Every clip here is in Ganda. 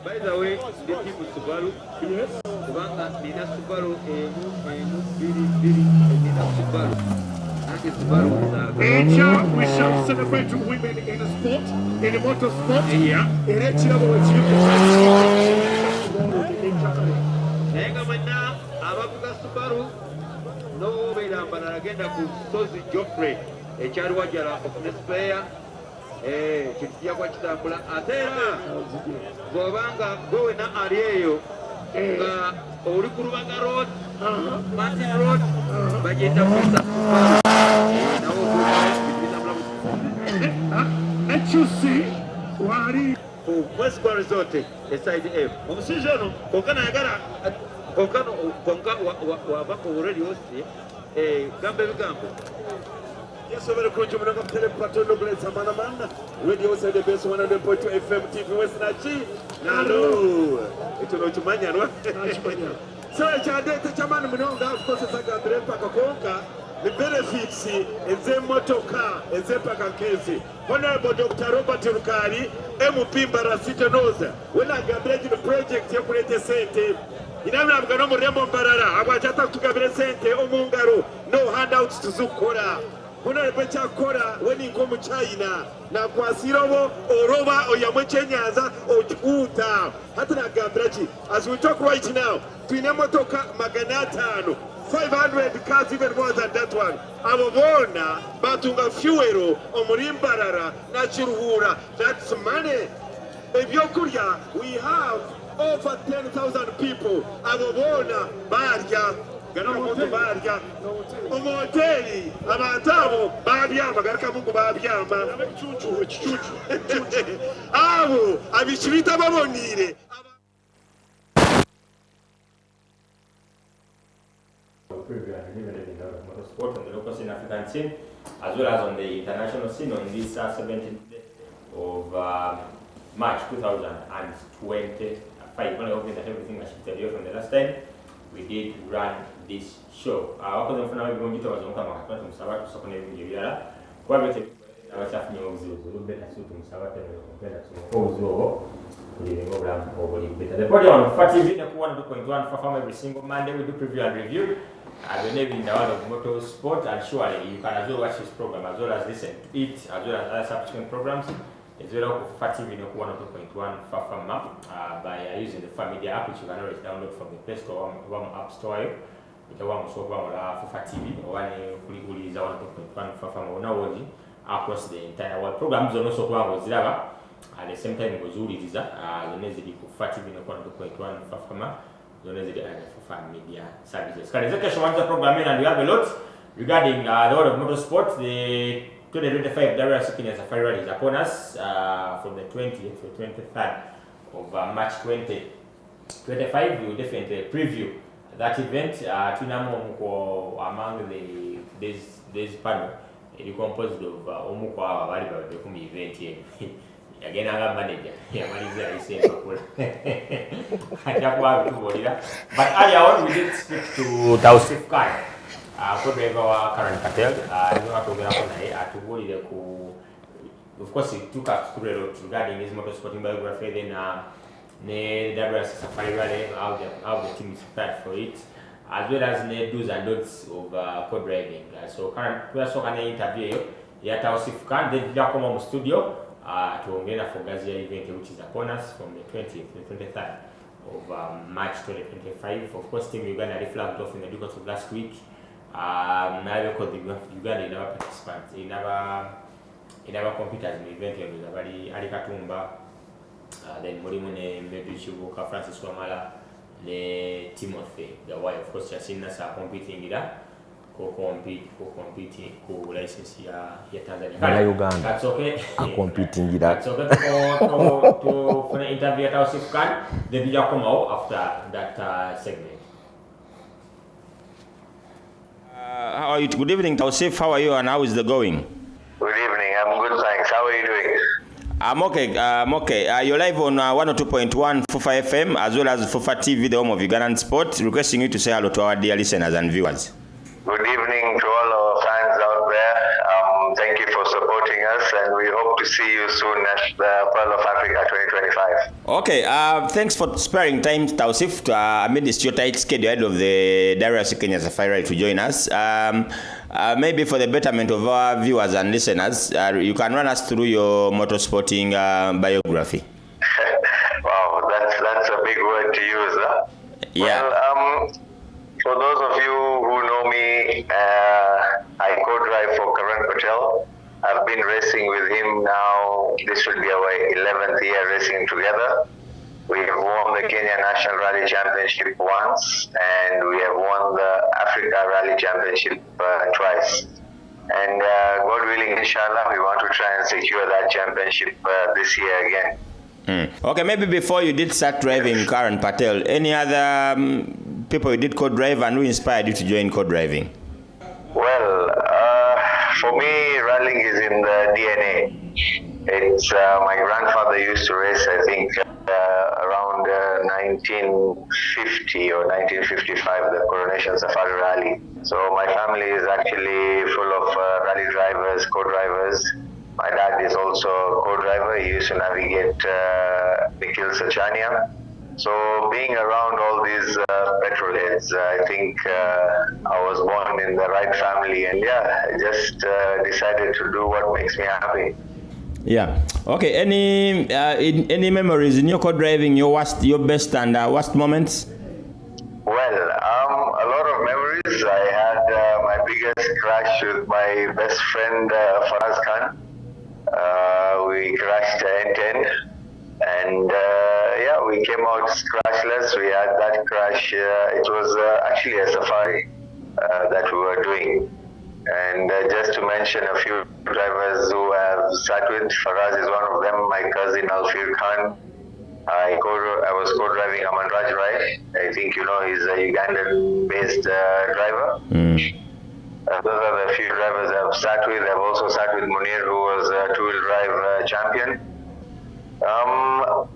By the way, the team is Subaru. Yes. Kubanga nina Subaru nina Subaru. We shall celebrate women in sport, in motorsport. Yeah. Nenga mana abavuga Subaru no bera banagenda ku Sozi Joffrey ekyali wajala okunespeya kitya kwa kitambula atera bobanga gowe na aliyeyo nga oli ku Lubaga road Martin road bagenda kusa wari Western Resort side F omusije no konkana yagala konkano wabako already hosti gambe bigambo. Yes, over the country, we're going to tell you Plateau Noblesse, Manamana. Radio said the best 100.2 FM TV West Nachi. Nalo. It's not too many, no? So, I did the chairman, of course, it's like a Pakakonka. The benefits is a motor car, is a Pakakesi. Honorable Dr. Robert Rukari, MP Barasita Noza. When I got ready the project, you put a center. In I'm going to Remo Barara. I was just to Gabriel Sente, Omungaro. No handouts to Zukora. Honorable Chakora, when you come to China, na Kwasirovo, or Roma, or Yamachenyaza, or Uta, Hatana Gabrachi. As we talk right now, Pinamotoka Maganatano, 500 cars, even more than that one. Avona, Batunga Fuero, Omurimbarara, Nachuruhura, that's money. If you're Korea, we have over 10,000 people. Avona, Barja. Ganamoto barya omoteli abantabo babyama garaka mungu babyama chuchu abo abishirita babonire motorsport on the local scene African scene as well as on the international scene on this 17th day of March 2025. When I hoping that everything was shifted here from the last time we did run this show. Wakoze mfuna wewe ngito wazunguka makatwa tumusaba tusokone bingira kwa bete abachafu nyo uzuzo beta sutu musaba tena kompenda tumo uzuzo kuli ngola oboli beta. The Podium TV na kuwa ndo point 1 perform every single Monday. We do preview and review whenever in the world of motorsport, and surely you can as well watch this program as well as listen to it as well as other subsequent programs. As well as TV na kuwa ndo point 1 perform by using the Family app, which you can always download from the Play Store or App Store. TV across the entire world. Programs are also at the same time was really TV media services. Programming, and we have a lot regarding the world of motorsport. The 2025 Darra Sukina Safari Rally is upon us from the 20th to 23rd of March 2025. We will definitely preview that event. Among this panel, it composed of Omukwa Avali event here. Again, I'm a manager. Manager is saying, but earlier on, we did speak to TAUSEEF co-driver Karen Patel. Of course, he took us through a lot regarding his motorsporting biography. Then, the WRC Safari Rally, how the team is prepared for it, as well as the do's and don'ts of co-driving. So, we are going to interview here at TAUSEEF. Then, we come on studio to Ongena for Gazia event, which is upon us from the 20th to the 23rd of March 2025. Of course, Team Uganda reflagged off in the course of last week. Neither could Uganda in our participants, in our competitors in the event. There was Ali Katumba. Then Morimune Meduchubuka, Francis Wamala, ne Timothy, the wife, of course, Chasinas are competing with her, co-competing, co-license here Tanzania. Uganda. That's okay. Competing with that. So that's for the interview at TAUSEEF. The video come out after that segment. How are you? Good evening, TAUSEEF. How are you and how is the going? Good evening. I'm good, thanks. How are you doing? I'm okay. You're live on 102.1 FUFA FM as well as FUFA TV, the home of Ugandan sport. Requesting you to say hello to our dear listeners and viewers. Good evening to all our fans out there. to see you soon at the Pearl of Africa 2025. Okay, thanks for sparing time, TAUSEEF, amidst your tight schedule ahead of the Darius Kenya Safari Rally to join us. Maybe for the betterment of our viewers and listeners, you can run us through your motorsporting biography. Wow, that's a big word to use, huh? Yeah. Well, for those of you who know me, I co-drive for Karan Patel. I've been racing with him now. This will be our 11th year racing together. We have won the Kenya National Rally Championship once, and we have won the Africa Rally Championship twice. And God willing, inshallah, we want to try and secure that championship this year again. Okay, maybe before you did start driving Karan Patel, any other people you did co-drive and who inspired you to join co-driving? Well, for me, rallying is in the DNA. It's my grandfather used to race, I think, around 1950 or 1955, the Coronation Safari Rally. So my family is actually full of rally drivers, co-drivers. My dad is also a co-driver. He used to navigate Nikhil Sachania. So being around all these petrol heads, I think I was born in the right family, and yeah, I just decided to do what makes me happy. Yeah. Okay. Any memories in your co-driving? Your best and worst moments? Well, a lot of memories. I had my biggest crash with my best friend Faraz Khan. We crashed end-to-end, and yeah, we came out crashless. We had that crash. It was actually a safari that we were doing. And just to mention a few drivers who have sat with, Faraz is one of them, my cousin Alfir Khan. I was co-driving Aman Raj Rai. I think you know he's a Ugandan-based driver. Those are the few drivers I've sat with. I've also sat with Munir, who was a two-wheel drive champion. Well,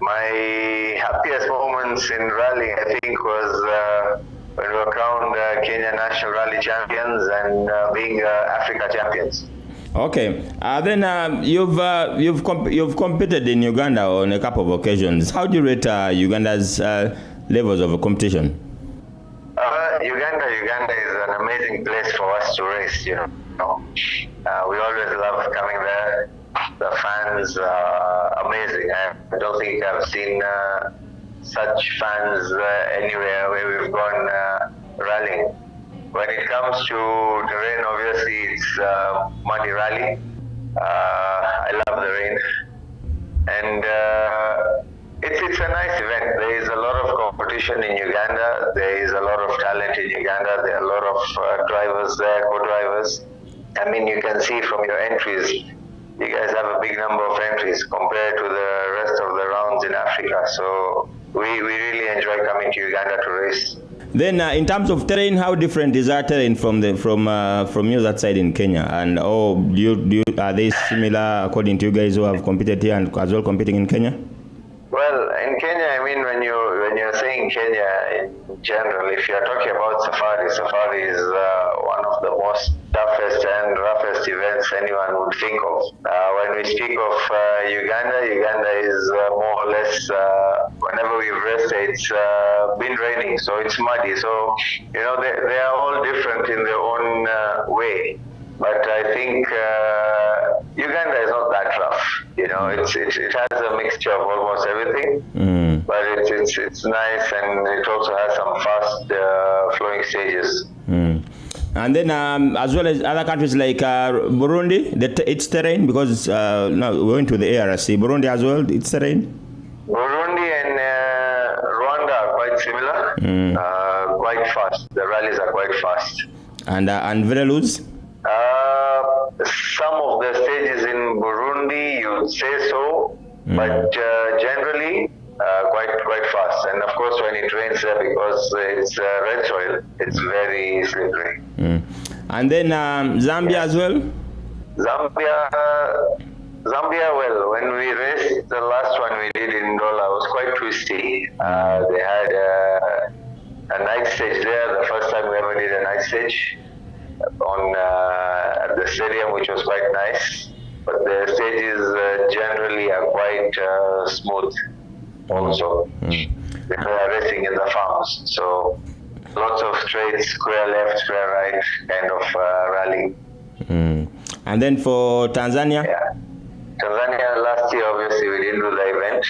my happiest moments in rallying, I think, was when we were crowned Kenya National Rally Champions and being Africa champions. Okay. Then you've competed in Uganda on a couple of occasions. How do you rate Uganda's levels of competition? Uganda is an amazing place for us to race. You know, we always love coming there. The fans are amazing. I don't think I've seen such fans anywhere where we've gone rallying. When it comes to terrain, obviously it's muddy rally. I love the rain, and it's a nice event. There is a lot of competition in Uganda. There is a lot of talent in Uganda. There are a lot of drivers there, co-drivers. I mean, you can see from your entries, you guys have a big number of entries compared to the rest of the rounds in Africa. So we really enjoy coming to Uganda to race. Then, in terms of terrain, how different is our terrain from you that side in Kenya? And are they similar according to you guys who have competed here and as well competing in Kenya? Well, in Kenya, I mean, when you're saying Kenya in general, if you're talking about safari is one of the most toughest and roughest events anyone would think of. When we speak of Uganda is more or less, whenever we've raced, it's been raining, so it's muddy. So, you know, they are all different in their own way. But I think Uganda is not that rough. You know, it has a mixture of almost everything. But it's nice, and it also has some fast flowing stages. And then, as well as other countries like Burundi, its terrain, because now we went to the ARC. Burundi as well, its terrain. Burundi and Rwanda are quite similar. Quite fast. The rallies are quite fast. And very loose. Some of the stages in Burundi, you would say so, but generally quite fast. And of course, when it rains there, because it's red soil, it's very slippery. And then Zambia as well. Zambia, well, when we raced the last one we did in Ndola, was quite twisty. They had a night stage there. The first time we ever did a night stage at the stadium, which was quite nice. but the stages generally are quite smooth also. They are racing in the farms, so lots of straight, square left, square right kind of rally. And then for Tanzania? Yeah. Tanzania last year, obviously, we didn't do the event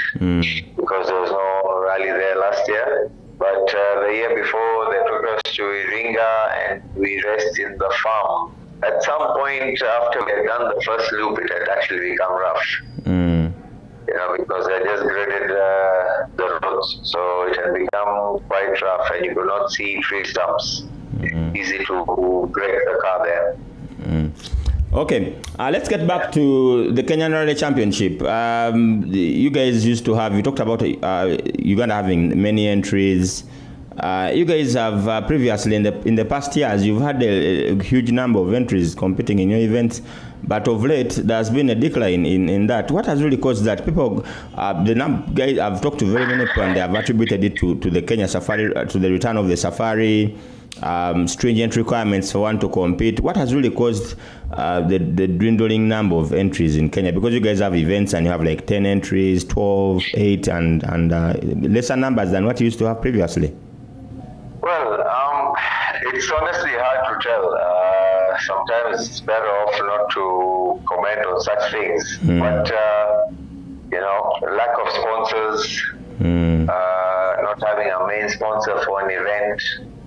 because there was no rally there last year. But the year before, they took us to Iringa and we raced in the farm. At some point after we had done the first loop, it had actually become rough. You know, because they just graded the roads, so it had become quite rough and you could not see tree stumps. Easy to break the car there. Okay, let's get back to the Kenyan Rally Championship. You guys used to have, you talked about Uganda having many entries. You guys have previously in the past years, you've had a huge number of entries competing in your events, but of late there's been a decline in that. What has really caused that? People, guys I've talked to very many people and they have attributed it to the Kenya Safari, to the return of the Safari, stringent requirements for one to compete. What has really caused the dwindling number of entries in Kenya? Because you guys have events and you have like 10 entries, 12, 8 and lesser numbers than what you used to have previously. Well, it's honestly hard to tell. Sometimes it's better off not to comment on such things. But, you know, lack of sponsors, not having a main sponsor for an event,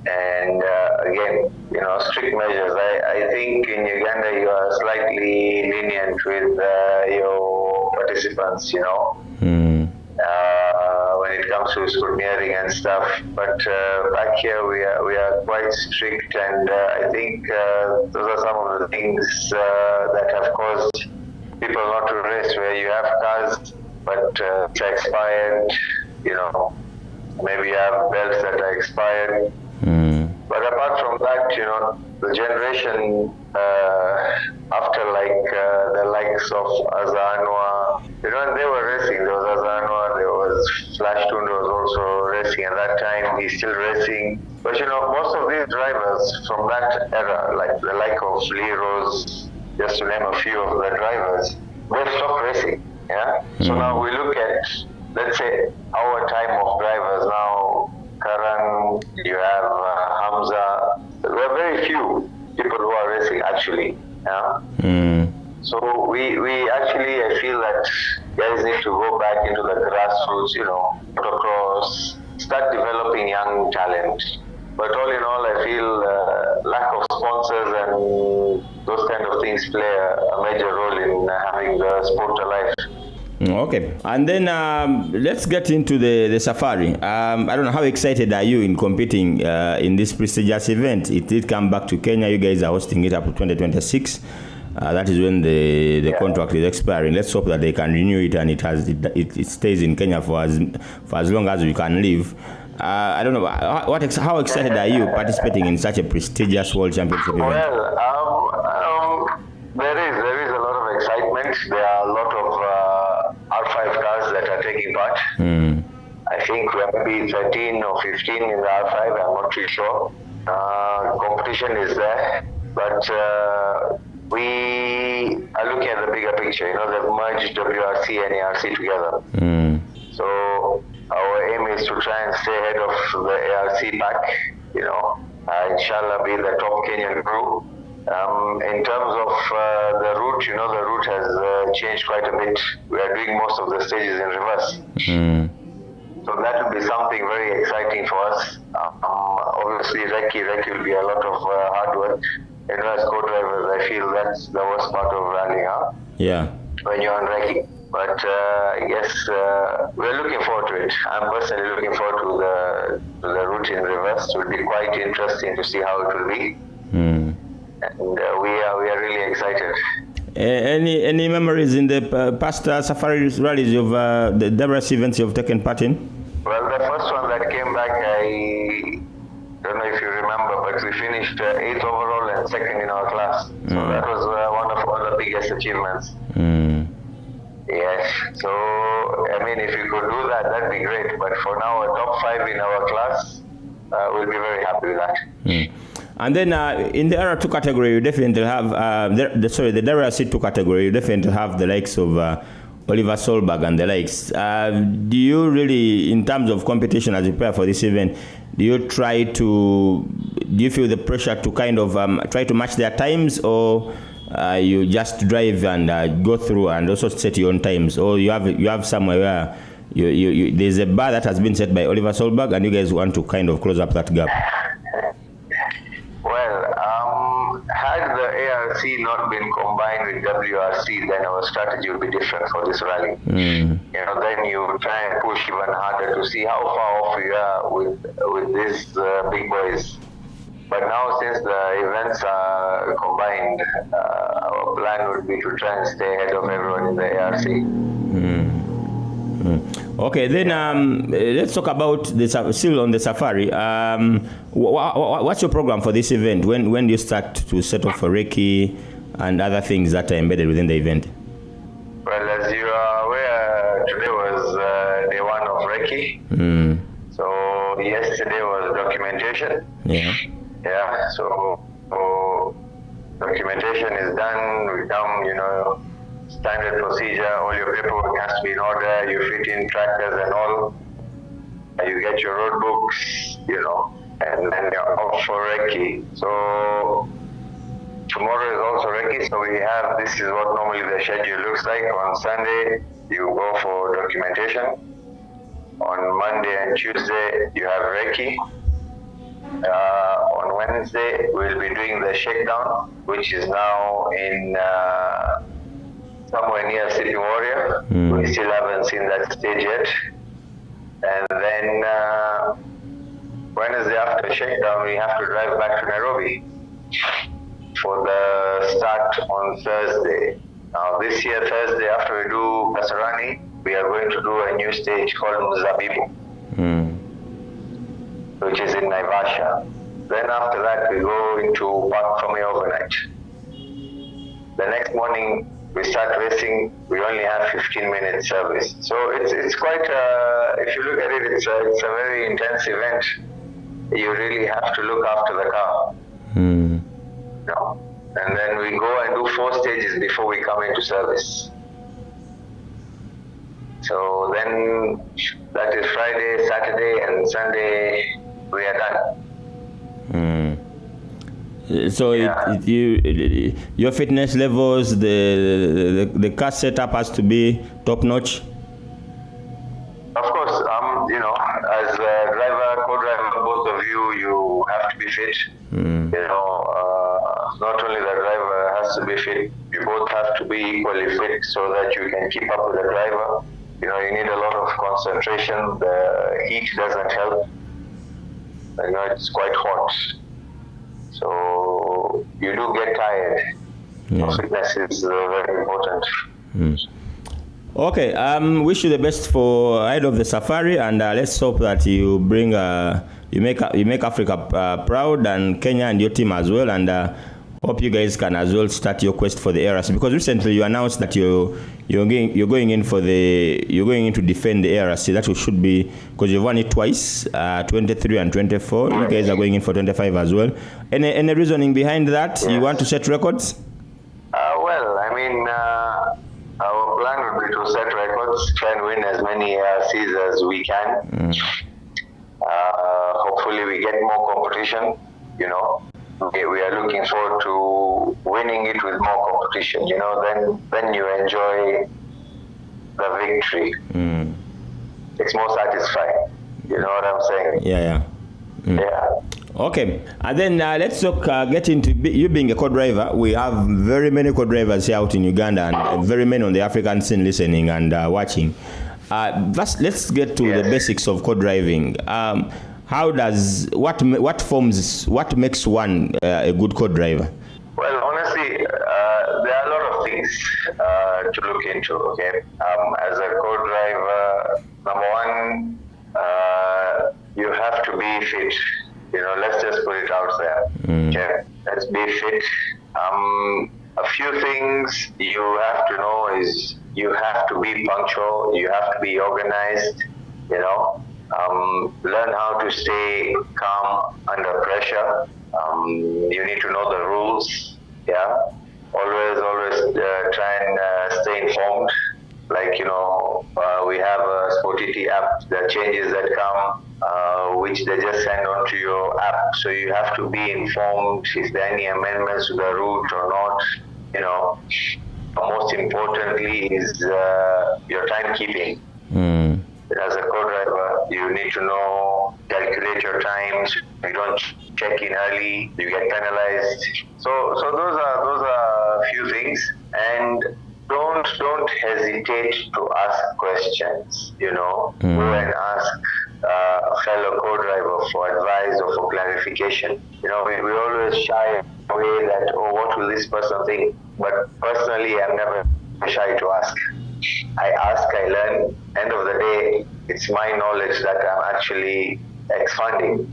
and again, you know, strict measures. I think in Uganda you are slightly lenient with your participants, you know. When it comes to scrutineering and stuff, but back here we are quite strict, and I think those are some of the things that have caused people not to race. Where you have cars, but it's expired, you know, maybe you have belts that are expired. But apart from that, you know, the generation after like the likes of Azanwa, you know, and they were racing. There was Azanwa, there was Flash Tunda was also racing at that time. He's still racing. But you know, most of these drivers from that era, like the like of Lee Rose, just to name a few of the drivers, they stopped racing. Yeah. So now we look at, let's say, our time of drivers now. Karan, you have Hamza. There are very few people who are racing actually. Yeah. So we actually, I feel that guys need to go back into the grassroots, you know, motocross, start developing young talent. But all in all, I feel lack of sponsors and those kind of things play a major role in having the sport alive. Okay, and then let's get into the Safari. I don't know, how excited are you in competing in this prestigious event? It did come back to Kenya. You guys are hosting it up to 2026. That is when the contract is expiring. Let's hope that they can renew it and it stays in Kenya for as long as we can live. I don't know, how excited are you participating in such a prestigious World Championship event? Well, there is a lot of excitement. There are a lot of R5 cars that are taking part. I think we are maybe 13 or 15 in the R5, I'm not too sure. Competition is there, but we are looking at the bigger picture. You know, they've merged WRC and ARC together. So our aim is to try and stay ahead of the ARC pack, you know, inshallah be the top Kenyan crew. In terms of the route, you know, the route has changed quite a bit. We are doing most of the stages in reverse. So that will be something very exciting for us. Obviously, recce will be a lot of hard work. You know, as co-drivers, I feel that's the worst part of rallying, Yeah. when you're on recce. But I guess we're looking forward to it. I'm personally looking forward to the route in reverse. It will be quite interesting to see how it will be. And we are really excited. Any memories in the past Safari rallies of the diverse events you've taken part in? Well, the first one that came back, I don't know if you remember, but we finished 8th overall and 2nd in our class. So that was one of our biggest achievements. Yes. So, I mean, if you could do that, that'd be great. But for now, a top 5 in our class, we'll be very happy with that. And then in the Era 2 category, you definitely have, the Era C2 category, you definitely have the likes of Oliver Solberg and the likes. Do you really, in terms of competition as you prepare for this event, do you feel the pressure to kind of try to match their times, or you just drive and go through and also set your own times, or you have somewhere where there's a bar that has been set by Oliver Solberg and you guys want to kind of close up that gap? Had the ARC not been combined with WRC, then our strategy would be different for this rally. You know, then you try and push even harder to see how far off you are with these big boys. But now, since the events are combined, our plan would be to try and stay ahead of everyone in the ARC. Okay, then let's talk about still on the safari. What's your program for this event? When do you start to set off for recce and other things that are embedded within the event? Well, as you are aware, today was day one of recce. So yesterday was documentation. Yeah. So documentation is done. We come, standard procedure, all your paperwork has to be in order, you fit in trackers and all, you get your road books, and then you're off for recce. So tomorrow is also recce, so this is what normally the schedule looks like. On Sunday, you go for documentation. On Monday and Tuesday, you have recce. On Wednesday, we'll be doing the shakedown, which is now in somewhere near City Warrior. We still haven't seen that stage yet. And then Wednesday after shakedown, we have to drive back to Nairobi for the start on Thursday. Now this year, Thursday, after we do Kasarani, we are going to do a new stage called Mzabibu, which is in Naivasha. Then after that, we go into Park Fome overnight. The next morning, we start racing. We only have 15-minute service. So it's quite, if you look at it, it's a very intense event. You really have to look after the car. And then we go and do 4 stages before we come into service. So then that is Friday, Saturday, and Sunday we are done. So your fitness levels, the car setup has to be top notch. Of course, as a driver, co-driver, both of you have to be fit. Not only the driver has to be fit, you both have to be equally fit so that you can keep up with the driver. You need a lot of concentration. The heat doesn't help. It's quite hot. So you do get tired. Fitness is very important. Okay, wish you the best for ahead of the safari, and let's hope that you bring you make Africa proud, and Kenya and your team as well, and hope you guys can as well start your quest for the ARC, because recently you announced that you're going in to defend the ARC. That should be, because you've won it twice, 23 and 24. You guys are going in for 25 as well. Any reasoning behind that? Yes. You want to set records? Our plan would be to set records, try and win as many ARCs as we can. Hopefully we get more competition, We are looking forward to winning it with more competition, then you enjoy the victory. It's more satisfying. You know what I'm saying? Yeah. Okay, and then let's get into you being a co-driver. We have very many co-drivers here out in Uganda, and very many on the African scene listening and watching. Let's get to the basics of co-driving. What makes one a good co-driver? Well, honestly, there are a lot of things to look into. Okay, as a co-driver, number one, you have to be fit. Let's just put it out there. Okay, let's be fit. A few things you have to know is you have to be punctual. You have to be organized. Learn how to stay calm under pressure. You need to know the rules. Yeah. Always try and stay informed. Like, we have a Spotity app, the changes that come, which they just send onto your app. So you have to be informed if there are any amendments to the route or not. Most importantly is your timekeeping. As a co-driver, you need to know, calculate your times. If you don't check in early, you get penalized. So those are a few things. And don't hesitate to ask questions. Go and ask a fellow co-driver for advice or for clarification. We always shy away that, what will this person think? But personally, I'm never shy to ask. I ask, I learn. End of the day, it's my knowledge that I'm actually expanding.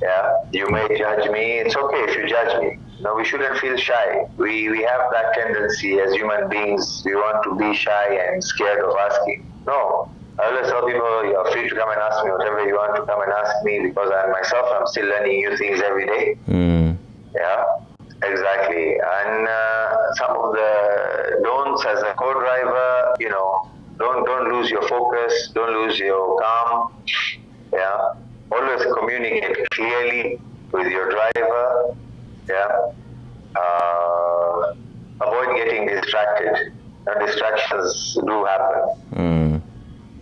Yeah, you may judge me. It's okay if you judge me. No, we shouldn't feel shy. We have that tendency as human beings. We want to be shy and scared of asking. No, I always tell people, you're free to come and ask me whatever you want to come and ask me, because I'm still learning new things every day. Yeah, exactly. And some of the don'ts as a co-driver, don't lose your focus, don't lose your calm. Yeah, always communicate clearly with your driver. Yeah, avoid getting distracted. Distractions do happen.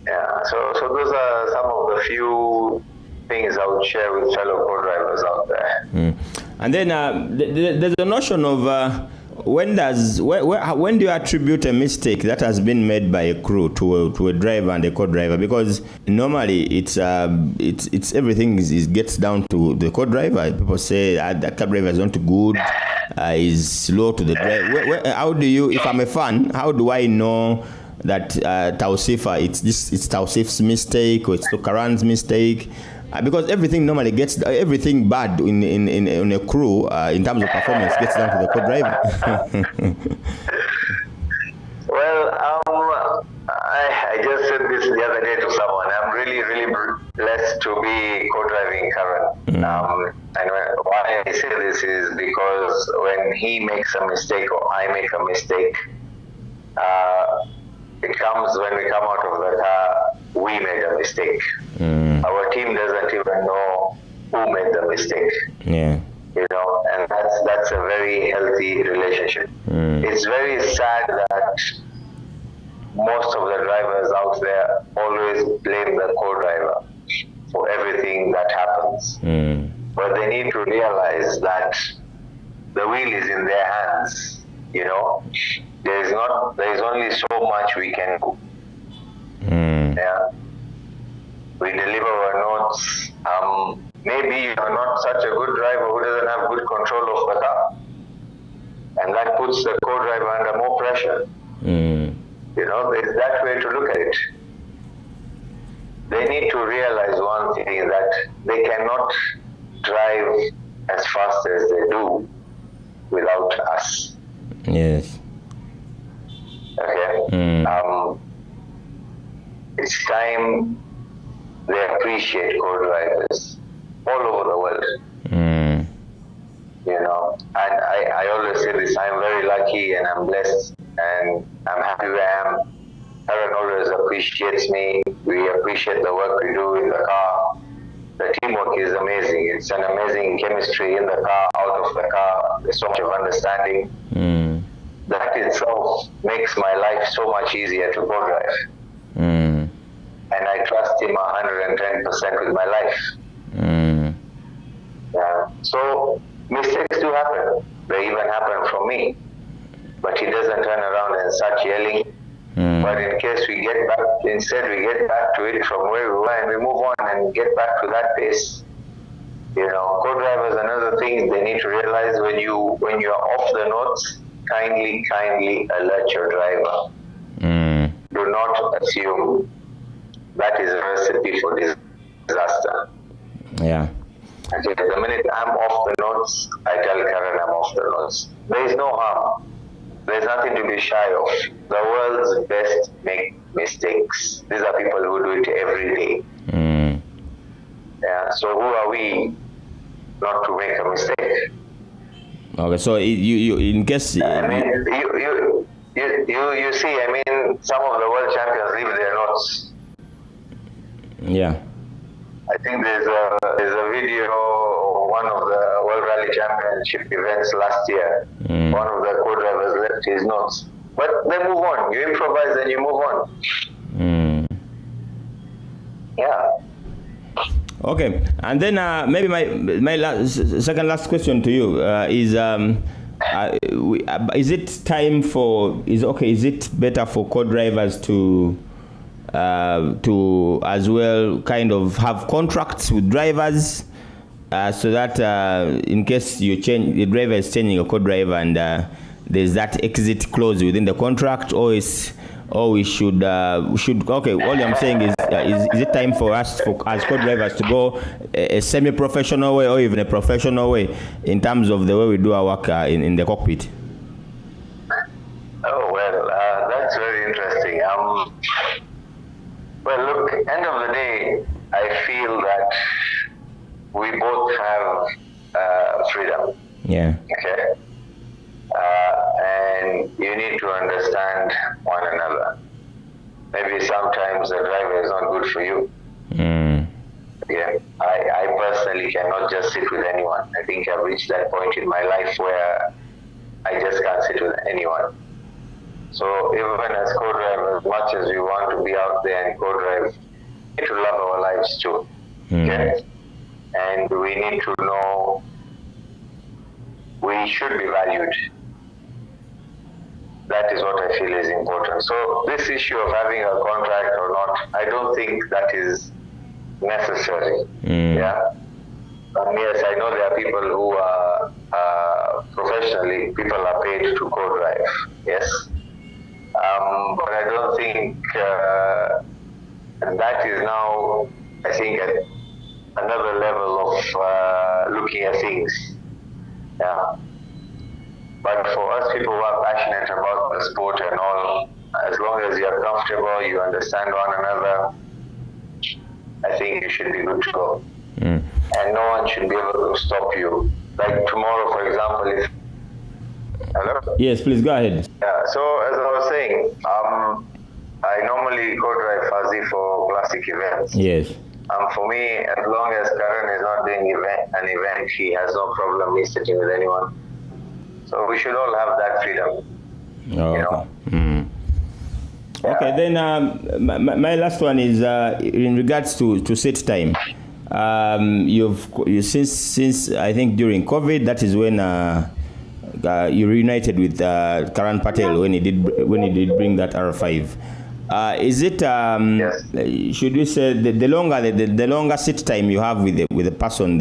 Yeah, so those are some of the few things I would share with fellow co-drivers out there. And then there's a notion of when do you attribute a mistake that has been made by a crew to a driver and a co-driver? Because normally it's everything gets down to the co-driver. People say that cab driver is not good, is slow to the driver. How do you, if I'm a fan, how do I know that TAUSEEF, it's TAUSEEF's mistake or it's Tukaran's mistake? Because everything normally gets everything bad in a crew in terms of performance gets down to the co-driver. Well, I just said this the other day to someone. I'm really blessed to be co-driving Karan. And why I say this is because when he makes a mistake or I make a mistake, it comes when we come out of the car, we made a mistake. Our team doesn't even know who made the mistake. Yeah. And that's a very healthy relationship. It's very sad that most of the drivers out there always blame the co-driver for everything that happens. But they need to realize that the wheel is in their hands. There is only so much we can do. Yeah. We deliver our notes. Maybe you're not such a good driver who doesn't have good control of the car. And that puts the co-driver under more pressure. There's that way to look at it. They need to realize one thing, that they cannot drive as fast as they do without us. Yes. Okay. It's time they appreciate co-drivers all over the world. And I always say this, I'm very lucky and I'm blessed and I'm happy where I am. Aaron always appreciates me. We appreciate the work we do in the car. The teamwork is amazing. It's an amazing chemistry in the car, out of the car. There's so much of understanding. That itself makes my life so much easier to co-drive. And I trust him 110% with my life. Yeah. So mistakes do happen. They even happen from me. But he doesn't turn around and start yelling. But in case we get back to it from where we were and we move on and get back to that pace. Co-drivers, another thing they need to realize, when you're off the notes, kindly alert your driver. Do not assume. That is a recipe for disaster. Yeah. And so the minute I'm off the notes, I tell Karen I'm off the notes. There is no harm. There's nothing to be shy of. The world's best make mistakes. These are people who do it every day. Yeah. So who are we not to make a mistake. Okay, so you in case I mean, you see, I mean, some of the world champions leave their notes. yeah. I think there's a video of one of the World Rally Championship events last year. One of the co-drivers left his notes. But they move on. You improvise and you move on. Yeah. Okay, and then maybe my second last question to you is it time for is it better for co-drivers to as well kind of have contracts with drivers so that in case the driver is changing a co-driver and there's that exit clause within the contract, or we should okay, all I'm saying is it time for us as co-drivers to go a semi-professional way or even a professional way in terms of the way we do our work in the cockpit? Oh, well, that's very interesting. Well, look, end of the day, I feel that we both have freedom. Yeah. Okay. And you need to understand one another. Maybe sometimes the driver is not good for you. Yeah. I personally cannot just sit with anyone. I think I've reached that point in my life where I just can't sit with anyone. So even as co-drivers, as much as we want to be out there and co-drive, we need to love our lives too. Okay? And we need to know we should be valued. That is what I feel is important. So this issue of having a contract or not, I don't think that is necessary. Yeah. Yes, I know there are people who are professionally, people are paid to co-drive. Yes. But I don't think that is now, I think, at another level of looking at things. Yeah. But for us people who are passionate about the sport and all, as long as you're comfortable, you understand one another, I think you should be good to go. And no one should be able to stop you. Like tomorrow, for example, if... Hello? Yes, please go ahead. Yeah, so as I was saying, I normally co-drive Fuzzy for classic events. Yes. For me, as long as Karan is not doing an event, he has no problem me sitting with anyone. So we should all have that freedom. Oh, you know? Okay, then my last one is in regards to set time. Since I think during COVID, that is when you reunited with Karan Patel when he did bring that R5. Is it yes. should we say the longer sit time you have with the person,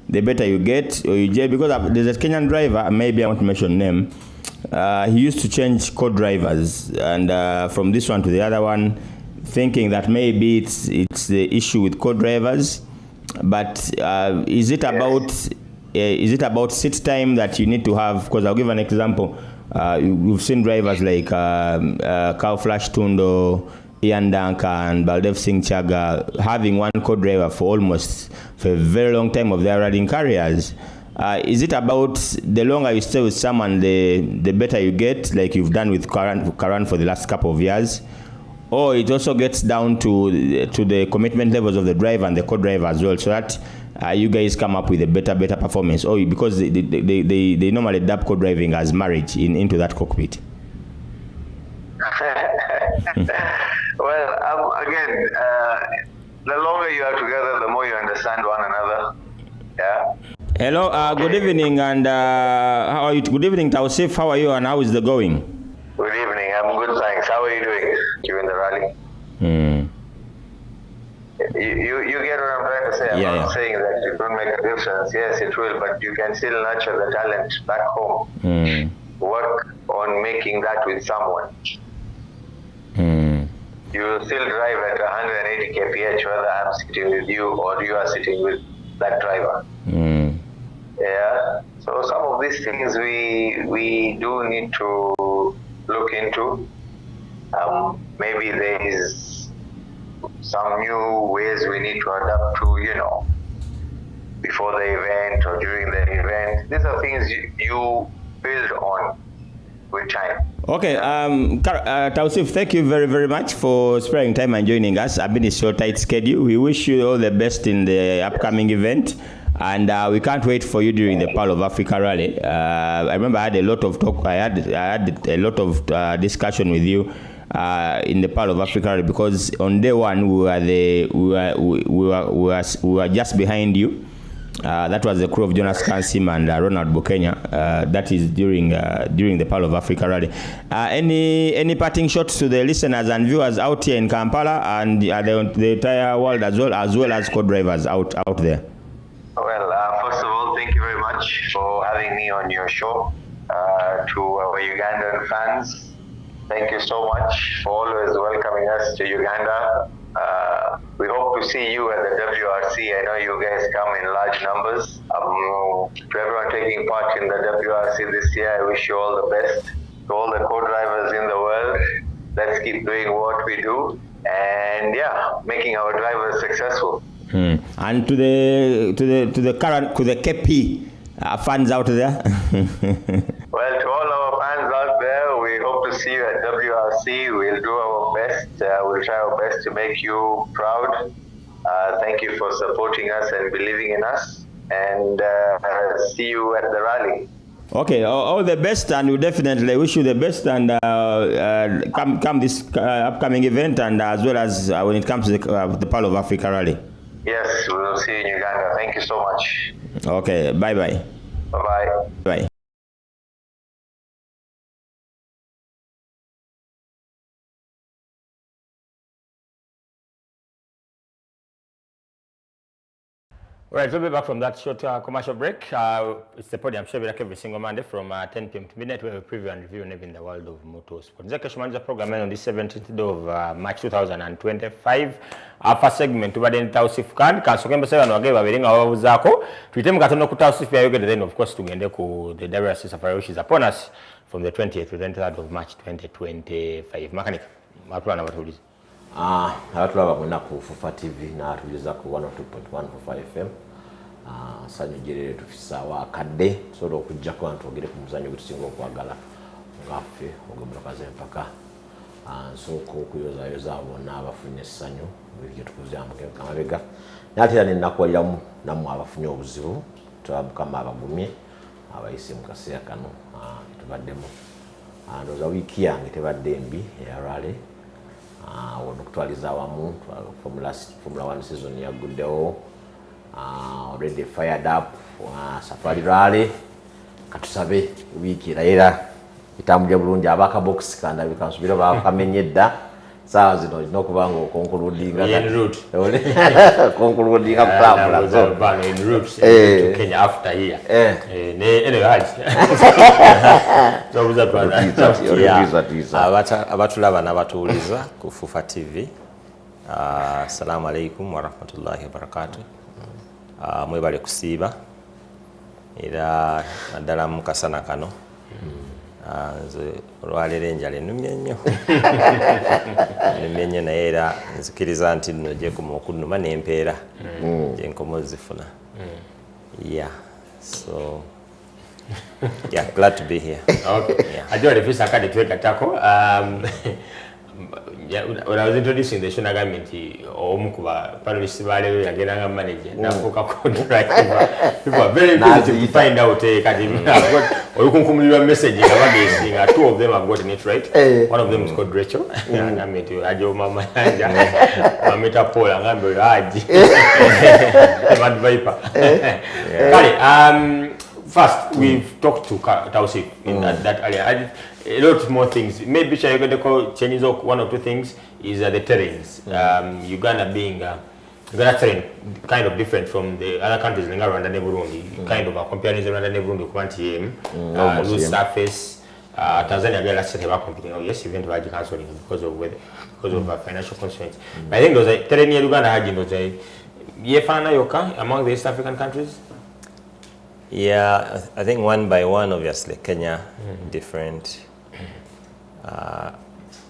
the better you get, or because there's a Kenyan driver, maybe I want to mention name. He used to change co-drivers, and from this one to the other one, thinking that maybe it's the issue with co-drivers. But is it about sit time that you need to have? Because I'll give an example. We've seen drivers like Kao Flash Tundo, Ian Danka, and Baldev Singh Chaga having one co-driver for a very long time of their riding careers. Is it about the longer you stay with someone, the better you get, like you've done with Karan for the last couple of years? Or it also gets down to the commitment levels of the driver and the co-driver as well, so that you guys come up with a better performance? Or because they normally adapt co-driving as marriage into that cockpit? Well, again, the longer you are together, the more you understand one another. Yeah. Hello, good evening, and how are you? Good evening, TAUSEEF. How are you, and how is the going? Good evening. I'm good, thanks. How are you doing during the rally? You get what I'm trying to say? I'm not saying that it won't make a difference. Yes, it will, but you can still nurture the talent back home. Work on making that with someone. You will still drive at 180 kph whether I'm sitting with you or you are sitting with that driver. Yeah. So some of these things we do need to look into. Maybe there is some new ways we need to adapt to, before the event or during the event. These are things you build on with time. Okay, TAUSEEF, thank you very, very much for sparing time and joining us. I've been a short, tight schedule. We wish you all the best in the upcoming event, and we can't wait for you during the Pearl of Africa rally. I remember I had a lot of talk. I had a lot of discussion with you in the Pearl of Africa rally, because on day one we were just behind you. That was the crew of Jonas Kansim and Ronald Bukenya. That is during the Pearl of Africa rally. Any parting shots to the listeners and viewers out here in Kampala and the entire world, as well as co-drivers out there? Well, first of all, thank you very much for having me on your show. To our Ugandan fans, thank you so much for always welcoming us to Uganda. We hope to see you at the WRC. I know you guys come in large numbers. To everyone taking part in the WRC this year, I wish you all the best. To all the co-drivers in the world, let's keep doing what we do, and making our drivers successful. And to the KP fans out there. Well, to all our fans out there, we hope to see you at WRC. We'll do our best. We'll try our best to make you proud. Thank you for supporting us and believing in us. And see you at the rally. Okay, all the best, and we definitely wish you the best. And come this upcoming event, and as well as when it comes to the Pearl of Africa rally. Yes, we will see you in Uganda. Thank you so much. Okay, bye-bye. Bye-bye. Bye. All right, we'll be back from that short commercial break. It's the Podium show back every single Monday from 10 p.m. to midnight, where we preview and review in the world of motorsport. This is the program on the 17th of March 2025. Our first segment, to the TAUSEEF card. Kanso kembe sewa nwage wabiringa wawuzako. Tuitemu katono ku TAUSEEF ya yoge, then of course tugende ku the WRC safari, which is upon us from the 20th to the 23rd of March 2025. Makanika, matula na watulizi. Abatulaba mwena ku Fufa TV na atuliza ku 102.1 Fufa FM. Sanyu jirere tufisa wakadde solo okujja ku bantu ogere ku muzanyo gutusinga okwagala ngaffe ogemulokaze mpaka nsoko okuyozayoza bonna abafunye essanyu bibyo tukuzamuke kamabega natera nenakwaliramu namwe abafunye obuzibu twamukama abagumye abayise mu kaseera kano tubaddemu ndoza wiiki yange tebadde mbi eyarale wano kutwaliza awamu Formula 1 season yaguddewo. Already fired up safari rally katusabe wiki era itambuje bulungi abaka box kanda bikansubira bakamenyedda saa zino nokubanga okonkuludinga en route konkuludinga kutambula so en route to Kenya after here ne haji so buza twana abatulaba nabatuuliza ku Fufa TV. Assalamu alaikum wa rahmatullahi wa barakatuh. Mwebale kusiiba era naddala mu kasana kano nze olwaleero enjala ennumye nnyo naye era nzikiriza nti nno gyekoma okunnuma n'empeera gyenkoma ozifuna. So glad to be here. Okay. Ajua refisa kadi tuweka tako. When I was introducing the show, nagamenti omukuba panelists bale yageranga manager nafuka co-driver. People are very busy to find out kadi oyikunkumulirwa message abagezi. Two of them have gotten it right. One of them is called Rachel. Nagamenti ajo mama yanja mameta Paul ngambe haji. Mad Viper. Kali, first we've talked to TAUSEEF in that earlier. A lot more things. Maybe you're going to call Chinese. One or two things is the terrains. Uganda being Uganda terrain kind of different from the other countries like Rwanda and Burundi. Kind of comparing Rwanda and Burundi, quantity, loose surface. Tanzania, let's say, they competing. Yes, event was cancelled because of weather, because of financial constraints. I think those terrain in Uganda had those. Yefana yoka among the East African countries. Yeah, I think one by one, obviously Kenya different.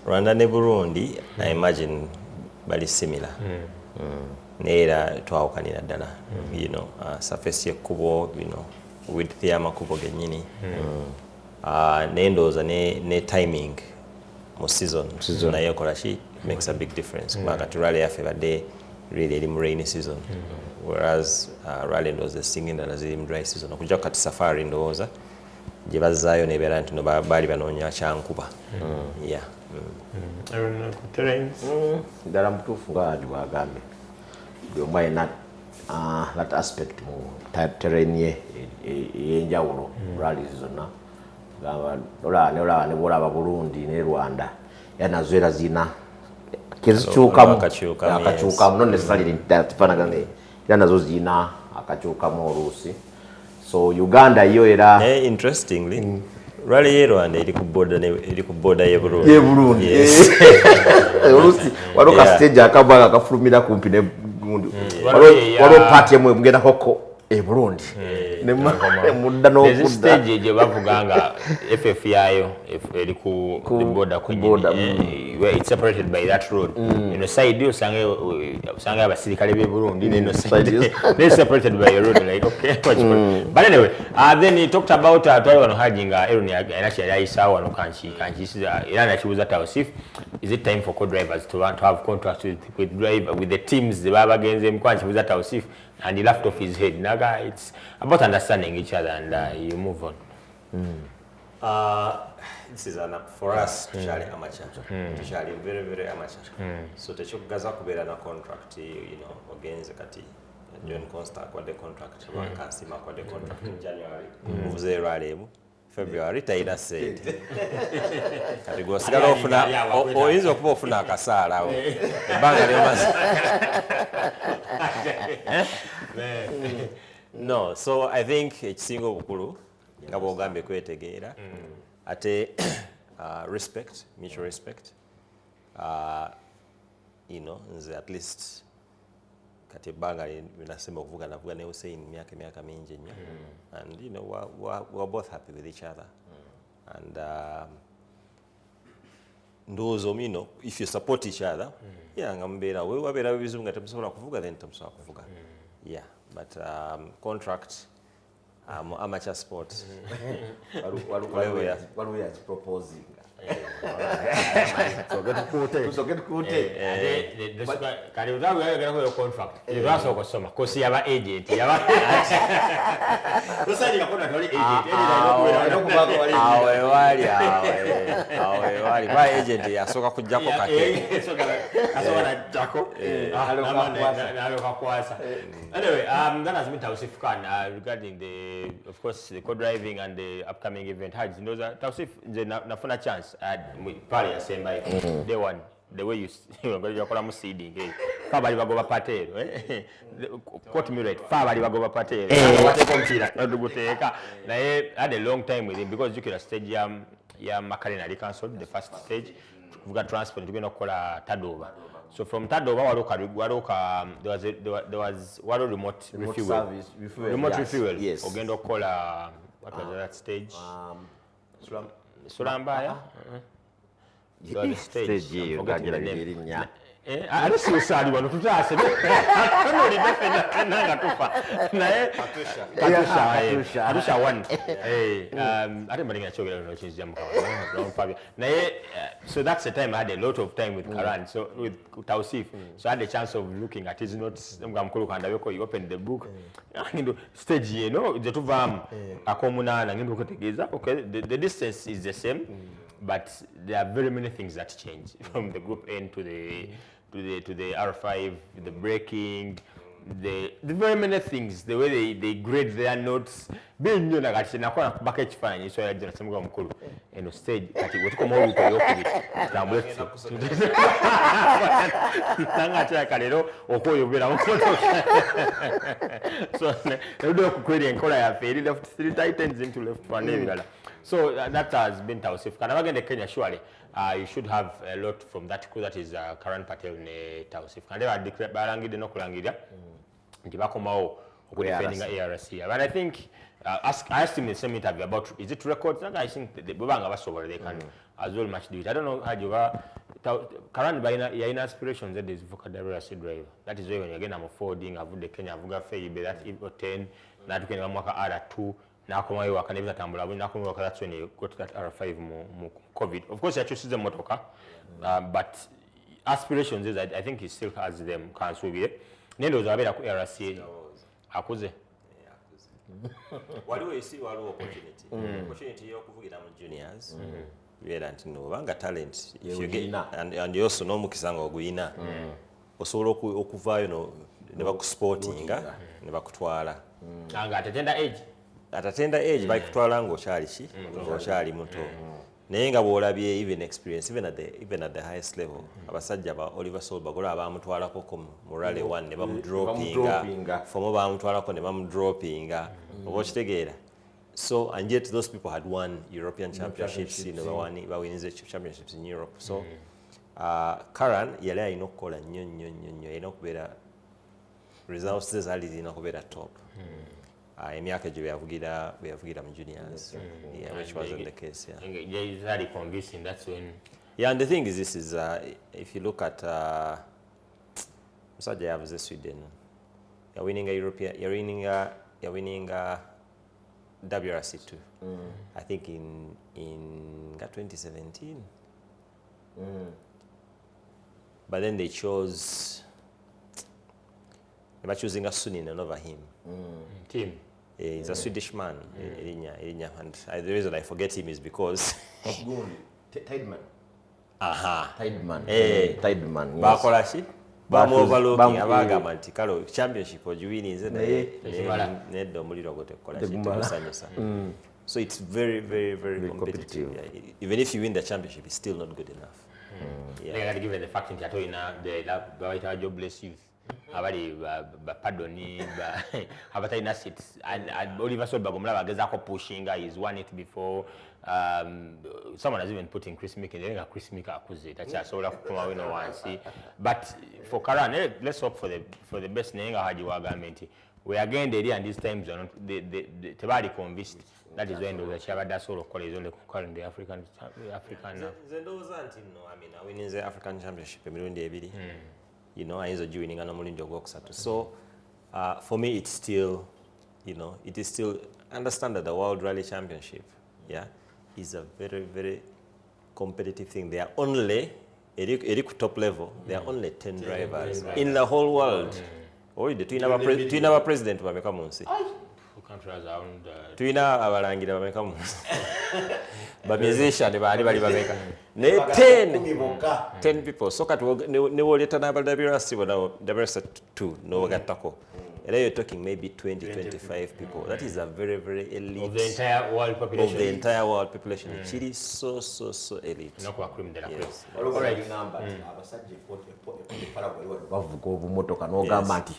Rwanda and Burundi, I imagine, very similar. neera twawukanira ddala you know surface y'ekkubo you know width y'amakubo gennyini naye ndowooza ne timing mu season naye ekola ki makes a big difference kubanga rally yaffe badde really eri mu rainy season whereas rally ndowooza esinga endala ziri mu dry season okujja kati safari ndowooza gye bazzaayo nebeera nti no baali banoonya kyankuba ddala mutuufu nga ndi bwagambye buli omu alina that aspect mu terrain ye ey'enjawulo rallies zonna olaba ne bwolaba Burundi ne Rwanda era nazo era zirina kezikyukamu akakyukamu not necessarily tifanagane era nazo zirina akakyukamu oluusi so Uganda yo era interestingly rally ye Rwanda eri ku border ye Burundi yes oluusi waliwo ka stage akava akafulumira kumpi ne Burundi waliwo party emwe mugenda koko Burundi mudda n'okudda stage gye bavuganga FF yayo eri ku border where it's separated by that road you know side usanga abasirikale b'e Burundi no side they separated by a road like okay but anyway then he talked about twali wano hajinga Aaron yanachi yayisa wano kanchi era nakibuza TAUSEEF is it time for co-drivers to have contracts with the teams they baba bagenze mkwanchi buza TAUSEEF and he laughed off his head. Naga, it's about understanding each other and you move on. This is for us, Charlie amateur. Charlie very, very amateur. So the chokugaza kubera na contract, you know, against kati John Constant kwa the contract, Kasima kwa the contract in January. Muze rally February taina said. Kati go sigala ofuna oyinza okuba ofuna akasala awo. Banga lyo mas. No, so I think ekisinga obukulu nga bw'ogambye kwetegeera ate respect, mutual respect. You know, nze at least kati ebbanga linasemba okuvuga navuga ne Hussein myaka mingi nnyo and you know we're both happy with each other and ndowooza you know if you support each other nga mubeera we wabeera bizibu nga temusobola kuvuga then temusobola kuvuga but contract amateur sport waliwo yakiproposing kali utabu yagera ko contract ibaso kusoma kosi yaba agent yaba kusanyika kona toli agent awe wali ba agent yasoka kujjako kake asoka na jako alo kakwasa anyway that has been TAUSEEF regarding the of course the co-driving and the upcoming event Hajj knows TAUSEEF nafuna chance pale yasemba day one the way you kola mu seeding fabali bagoba patero quote me right fabali bagoba patero bateko mpira nduguteka naye had a long time with him because you could stage ya Makarena ali cancelled the first stage kuvuga transport tugenda kukola Tadova so from Tadova waruka there was walo remote refuel yes ogenda kukola what was that stage Surambaya the stage ogagira linya ali susali wano tutase no lidefenda nanga tufa naye katusha one ate malinga chogera no chinzi ya mkawa naye so that's the time I had a lot of time with Karan so with TAUSEEF so I had a chance of looking at his notes ngamukulu kanda yoko you open the book ngindo stage ye no je tuvam akomunana ngindo kutegeza okay the distance is the same but there are very many things that change from the group N to the R5, the braking, the very many things, the way they grade their notes. Being you like I said, nakona bucket fine. So I just some go mkulu. And stage kati watuko molu ko yokubi. Tamwezi. Tanga cha kalero okoyo bera mkono. So ndio kukweli enkola ya feri left 3 titans into left one bila. So that has been TAUSEEF. Kana bagende Kenya surely you should have a lot from that because that is current pattern TAUSEEF. Kandi ba declare barangide no kulangirya. Nti bakomawo defending ARC. But I think I asked him in the same interview about is it records. I think the Bubanga was over they can as well much do it. I don't know how you are. Current by your aspirations that is vocabulary driver. That is why when again I'm affording I've the Kenya Vuga Fay be that 10 na to Kenya mwaka R2 na kuma you can even tambula na kuma that's when you got that R5 more COVID. Of course I choose the motoka but aspirations is I think he still has them can so be nendo zabera ku RC akuze waliwo isi waliwo opportunity yokuvugira mu juniors era nti no banga talent if you get and you also know mukisanga oguyina osobola okuvaayo no ne bakusportinga ne bakutwala anga atatenda age bakutwala ngo okyali muto naye nga bwolabye even experience even at the highest level abasajja ba Oliver Solberg gola abamutwalako ku Murale 1 ne bamudropinga fomo bamutwalako ne bamudropinga oba okitegeera. So and yet those people had won European championships, you know, winning the championships in Europe. So Karan yali alina okukola nnyo alina okubeera results ze zaali zirina okubeera top. Emyaka gye beyavugira mu juniors, which wasn't the case. Yeah, it's very convincing. That's when. Yeah, and the thing is, this is if you look at musajja yavuze Sweden, you're winning a European, you're winning WRC2. I think in 2017. But then they chose. They were choosing a Suninen over him. Team. He's a Swedish man. And the reason I forget him is because Tideman. Tideman. Tideman. Bakolashi. Bamu overlooking abagamba nti kalo championship ojuwininze nedda omuliro gotekola kitemusanyusa. So it's very competitive. Even if you win the championship, it's still not good enough. Yeah, given the fact that the jobless youth abali pardoni abatalina seats and Oliver Solberg omulaba agezaako pushinga he's won it before. Someone has even put in Chris Mick and Chris Mick akuze takyasobola kukoma wino wansi. But for Karan, let's hope for the best. Nenga haji wagamba nti we again eri and these times are not tebali convinced. That is when the Chabada solo college is only calling the African Zendoza nti no, I mean winning the African championship emirundi ebiri. You know, ayinza joining ana mulindi ogwokusatu. So for me it's still, you know, it is still understand that the World Rally Championship, is a very competitive thing. There are only top level. There are only 10 drivers in the whole world. Already twina aba president bameka munsi. Countries around twina abalangira bameka munsi. Ba musician bali bameka. Ne 10 people. So kat ne woleta na WRC WRC2 no gattako. You're talking maybe 20-25 people. That is a very elite of the entire world population. Of the entire world population. Chile is so elite. No cream de la presse. All right. Bavuga obumotoka n'ogamba nti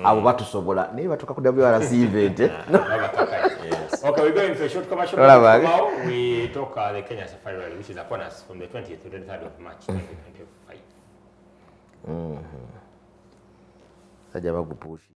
abo batusobola naye batuka ku WRC event. Okay, we're going for a short commercial break. Now we talk the Kenya Safari Rally, which is upon us from the 20th to the 23rd of March 2025. Sajja bagupushi.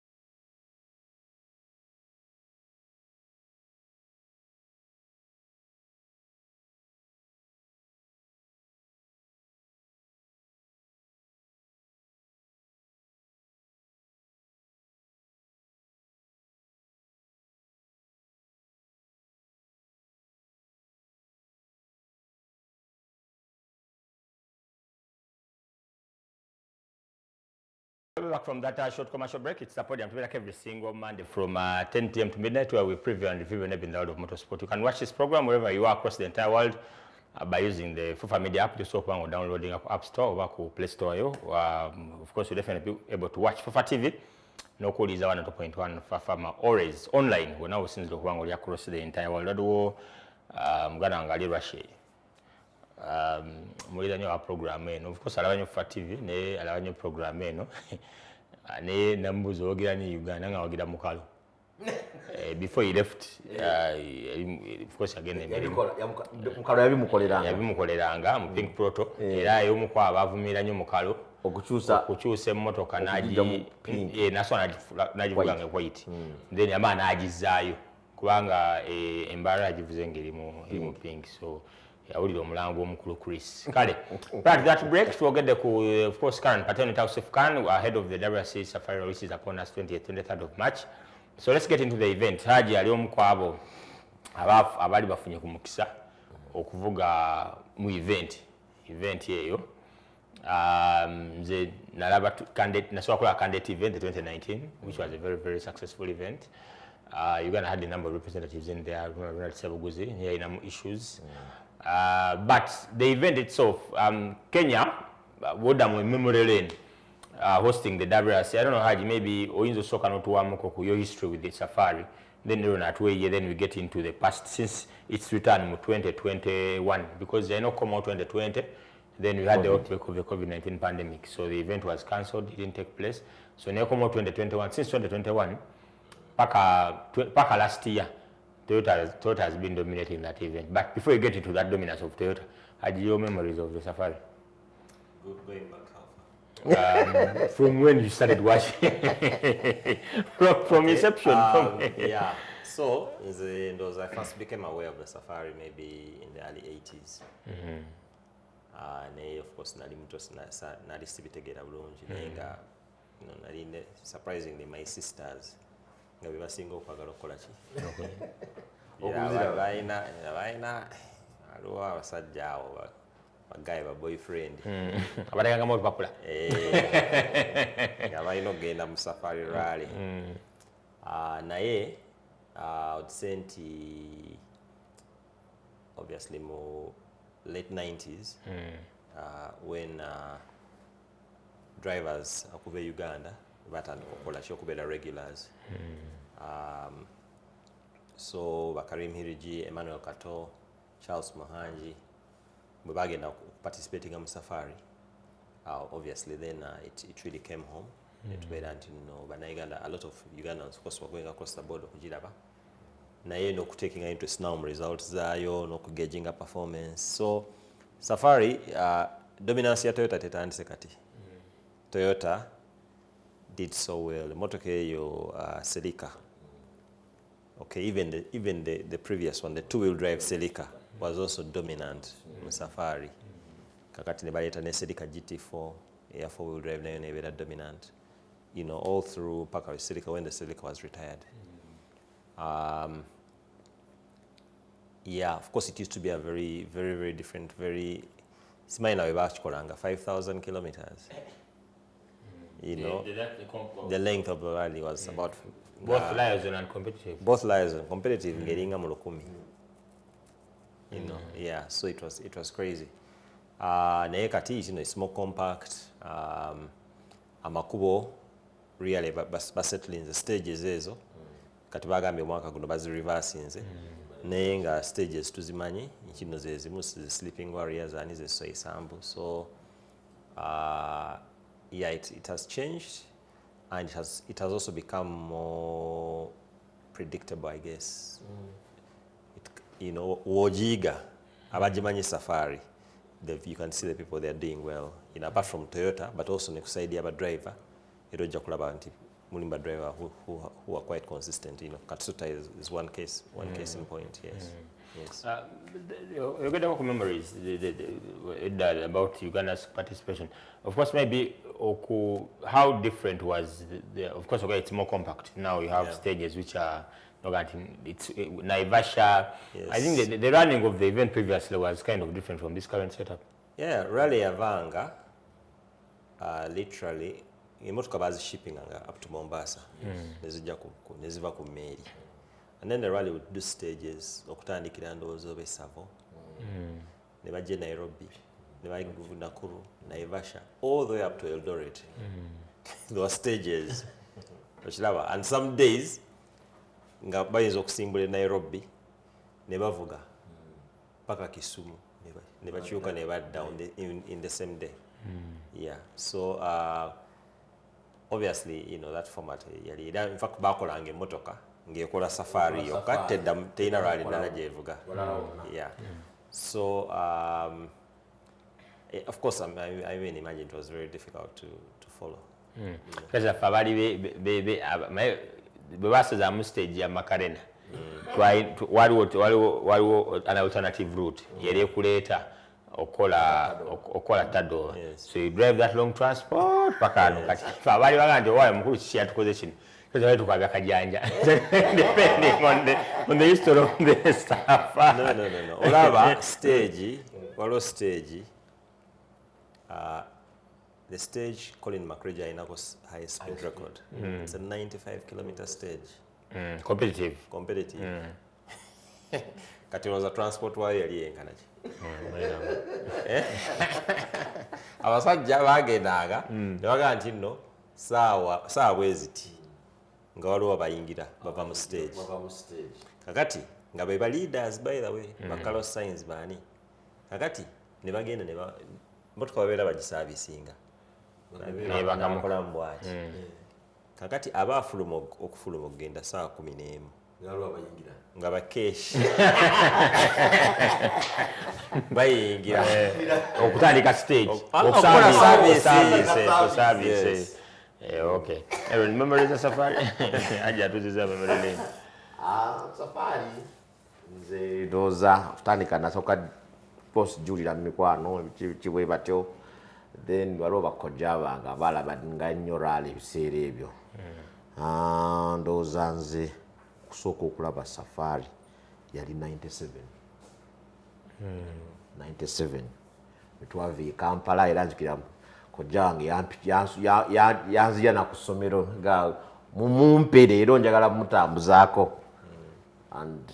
Back from that short commercial break, it's the Podium to be like every single Monday from 10 p.m. to midnight, where we preview and review in the world of motorsport. You can watch this program wherever you are across the entire world by using the FUFA Media app, just open or downloading App Store or Play Store. Of course, you'll definitely be able to watch FUFA TV. No code is 1.1 FUFA always online. We're now since the Huango across the entire world. Mgana angali Russia. Mulida nyo program eno of course alabanyo FUFA TV ne alabanyo program eno ne nambuzo ogira ni Uganda nga ogira mukalo before he left of course again mukalo yabimukoleranga mu Pink Proto era yo mukwa abavumira nyo mukalo okukyusa emmotoka nagivuga nga white then amaana nagizaayo kubanga embaala yagivuze ng'erimu pink so yawulira omulango omukulu Chris kale right that break twogedde ku of course current Paternal TAUSEEF CAN ahead of the WRC Safari which is upon us 23rd of March so let's get into the event Haji ali omu kwabo abali bafunye ku mukisa okuvuga mu event eyo nze nalaba nasobola kola candidate event 2019 which was a very successful event Uganda had a number of representatives in there here in issues but the event itself Kenya Podium Memorial Lane hosting the WRC I don't know Haji maybe oyinza soka notuwamuko ku your history with the safari then then we get into the past since its return in 2021 because they know come out 2020 then we had the outbreak of the COVID-19 pandemic so the event was cancelled it didn't take place so now come out 2021 since 2021 paka last year Toyota has been dominating that event but before you get into that dominance of Toyota had your memories of the safari going back how far from when you started watching from inception yeah so I first became aware of the safari maybe in the early 80s and of course nali muto nali sibitegera bulungi nenga surprisingly my sisters nga bebasinga okwagala okukola ki baina aliwo abasajja awo bagaye ba boyfriend abateganga mu lupapula nga balina okugenda mu safari rally naye odise nti obviously mu late 90s when drivers okuva Uganda batandika okukola ki okubeera regulars so Bakarim Hiriji, Emmanuel Kato, Charles Mohanji bwe bagenda participating mu safari obviously then it really came home netubeera nti no bannayuganda a lot of Ugandans of course were going across the border okugiraba naye n'okutaking interest now mu results zaayo n'okugaginga performance so safari dominance ya Toyota tetandise kati Toyota did so well emotoka eyo Celica okay even the previous one the two-wheel drive Celica was also dominant mu safari kakati ne baleta ne Celica GT4 air four-wheel drive nayo nebeera dominant all through paka Celica when the Celica was retired yeah of course it used to be a very different simanyi nawe bakikolanga 5,000 kilometers the length of the rally was about both liaison and competitive ngeringa mu 1,000 yeah so it was crazy naye kati it's more compact amakubo really basettling the stages ezo kati bagambye omwaka guno bazireversinze naye nga stages tuzimanyi kino zezimu sleeping warriors ani zesoisambu so yeah it has changed and it has also become more predictable I guess wojiga abajimanyi safari you can see the people they are doing well apart from Toyota but also nekusaidia aba driver erojja kulaba nti mulimba driver who are quite consistent Katsuta is one case in point yes you get about memories about Uganda's participation of course maybe how different was of course okay it's more compact now you have stages which are it's Naivasha yes. I think the running of the event previously was kind of different from this current setup rally yavanga literally emotoka bazi shipping up to Mombasa neziva ku Meri and then the rally would do stages okutandikira ndowooza Savo ne bajje Nairobi ne bali Nakuru Naivasha all the way up to Eldoret there were stages and some days nga bayinza okusimbula Nairobi ne bavuga paka Kisumu ne bakyuka ne badda in the same day yeah so obviously that format yali in fact bakolanga emotoka ngekola safari yokka teina rally ndala gyevuga yeah so Of course, I even imagine it was very difficult to follow. Because if we were on stage ya Macarena, waliwo an alternative route. Yere kuleta okola tado. So you drive that long transport pakano kati. Fabali baganje wae mukuru kiki tukoze kino. Because I tukaga kajanja. Depending on the history of the stuff. No. Olaba stage, walo stage. The stage Colin McRae Inakos high speed record. It's a 95-kilometer stage. Competitive. Kati was a transport wire yali enkanachi. Abasajja bagendaga nebaga nti nno saawa bweziti nga waliwo abayingira bava mu stage. Kakati nga be leaders by the way bakalo signs bani. Kakati ne bagenda ne motoka babeera bagisavisinga. Ne bakamukola mbwati. Kakati abafuluma okufuluma okugenda saa 11 nga bakeshi bayingira okutandika stage okukola service. Okay. Memories of safari. Aja tuziza memory. Safari nze doza kutandika nasoka post julira mikwano kiwe batyo then waliwo bakojja bange abalaba nga nnyo rally ebiseera ebyo. Ndowooza nze kusooka okulaba safari yali 97 netwava e Kampala era nzikira kojja wange yanzija na ku ssomero nga mumpe leero njagala mutambuzaako and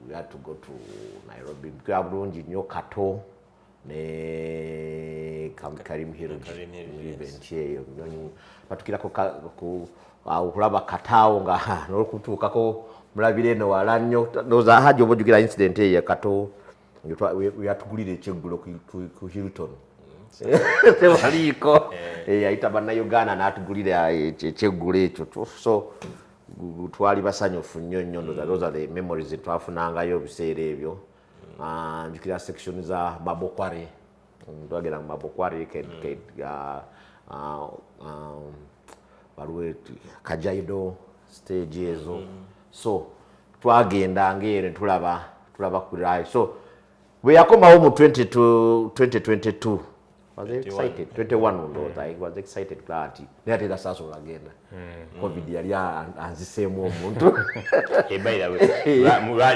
we had to go to Nairobi mukira bulungi nnyo Kato ne Karim Hill event eyo batukirako okulaba Kataawo nga n'okutuukako mulabire eno wala nnyo ndowooza hajja oba ojjukira incident eyo Kato yatugulira ekyeggulo ku Hilton tewaliiko yayita bannayuganda n'atugulira ekyeggulo ekyo so twali basanyufu nnyo ndowooza the memories zetwafunangayo ebiseera ebyo. Njukira section za Mabokware twagenda mu Mabokware waliwo Kajaido stage ezo so twagenda ngere tulaba kurai so we yakomawo mu 2022 was excited 21 ndowooza I was excited glad netera sasa olagenda covid yali anziseemu omuntu by the way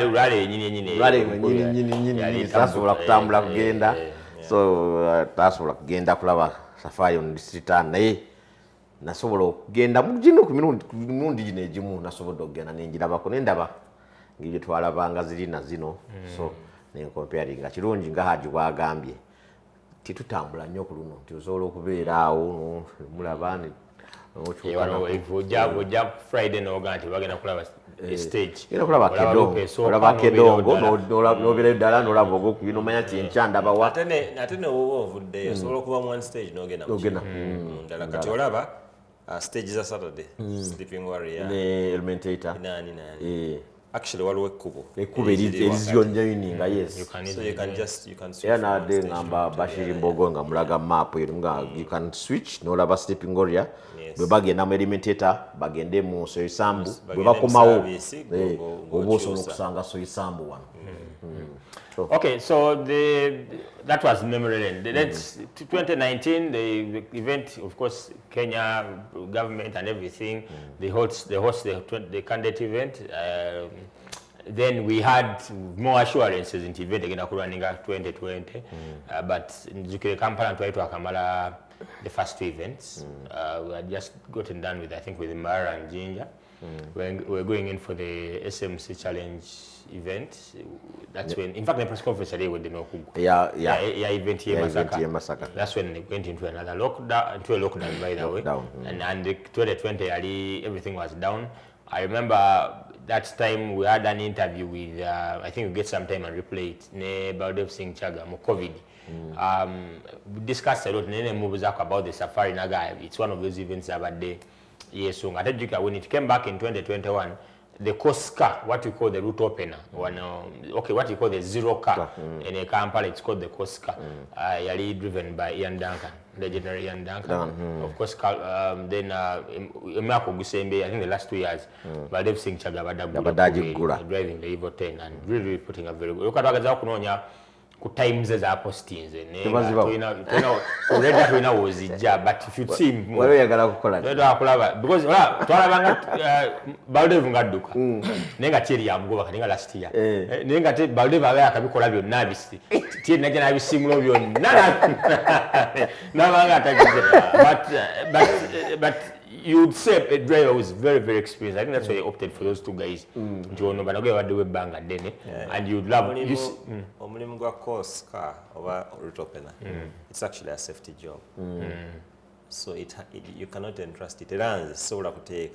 ulale nyini tasobola kutambula kugenda so tasobola kugenda kulaba safari on district naye nasobola okugenda mu gino ku mirundi gino egimu nasobodde okugenda nenjirabako nendaba ngibye twalabanga ziri na zino so nenkomparinga kirungi nga Haji bwagambye titutambula nnyo ku luno tusobola okubeera awo mulaba ojja Friday n'oga nti bagenda kulaba stage olaba kedongo n'obeera ddala n'olaba ogwokubiri n'omanya nti enkya ndabawa ate ne woba ovuddeyo osobola okuba mu one stage n'ogenda ddala kati olaba stage za Saturday Sleeping Warrior ne Elementator actually waliwo ekkubo erizionjoininga yes so you can switch era nadde ngamba Bashiri Mbogo nga mulaga map nga you can switch n'olaba Sleeping Warrior bwe bagenda mu Elementator bagende mu Soisambu bwe bakomawo oba osobola okusanga Soisambu wano. Okay, so that was memorable. That's 2019. The event, of course, Kenya government and everything. They host the candidate event. Then we had more assurances in the event again. Running 2020, but in Kampala and Kamala, the first two events, we had just gotten done with, I think, with Mara and Ginger. We're going in for the SMC Challenge event. That's when, in fact, the press conference today with the Nokugu. Event here, Masaka. That's when they went into another lockdown, by the way. And the 2020, everything was down. I remember that time we had an interview with, I think we get some time and replay it, Baldev Singh Chaga, COVID. We discussed a lot about the Safari Naga. It's one of those events that day. Yes, so when it came back in 2021, the course car, what we call the route opener, what you call the zero car in Kampala, it's called the course car. Yali driven by Ian Duncan, legendary Ian Duncan. Of course, then Emako Gusembe, I think the last 2 years, but they've seen Chagabadaji driving the Evo 10 and really putting a very good. Look at ku times as apostins was but if you see more because Balde ngaduka nenga cheri ya mgoba nenga last year nenga te Balde bawe akabikola byonna bisi tie naje nabisimulo byonna nabanga atagize but you'd say a driver was very, very experienced. I think that's why they opted for those two guys. And you'd love course car over route opener. It's actually a safety job. So you cannot entrust it. It runs so to take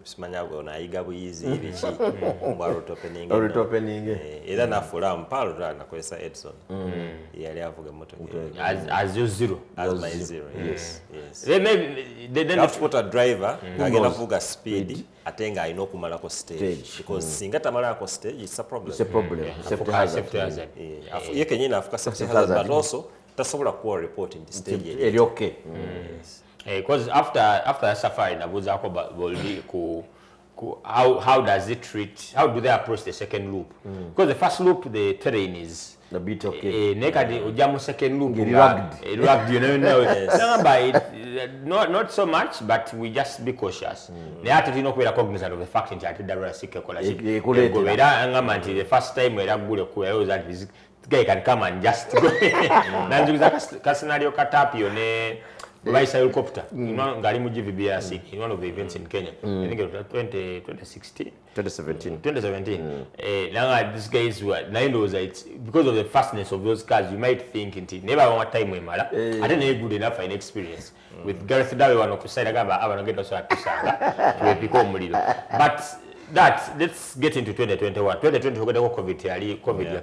smanya na igabu easy bichi route opening. Route opening. Ila na fula mpalo na kwesa Edson. Yali avuga moto. As your zero. As my zero. Yes. Then you have to put a driver agenda vuga speed atenga ayino kumala ko stage because singata mala ko stage it's a problem. It's a problem. Safety hazard. Ye kenyina afuka safety hazard but also tasobola kuwa report in the stage eri okay. Because after safari nabuza ko how does it treat, how do they approach the second loop? Because the first loop the terrain is a bit okay. Nekadi ujamu second loop rugged, you know. Not so much, but we just be cautious. They have to know cognizant of the fact that the first time we guy can come and just go. Nanjuza scenario katapi one vice helicopter. You know, Garimu GVBRC in one of the events in Kenya. I think it was 2016. 2017. Now these guys were because of the fastness of those cars. You might think it never one time we matter. I don't know good enough an experience with Gareth Dawe one of side but that let's get into 2021. 2020 we got COVID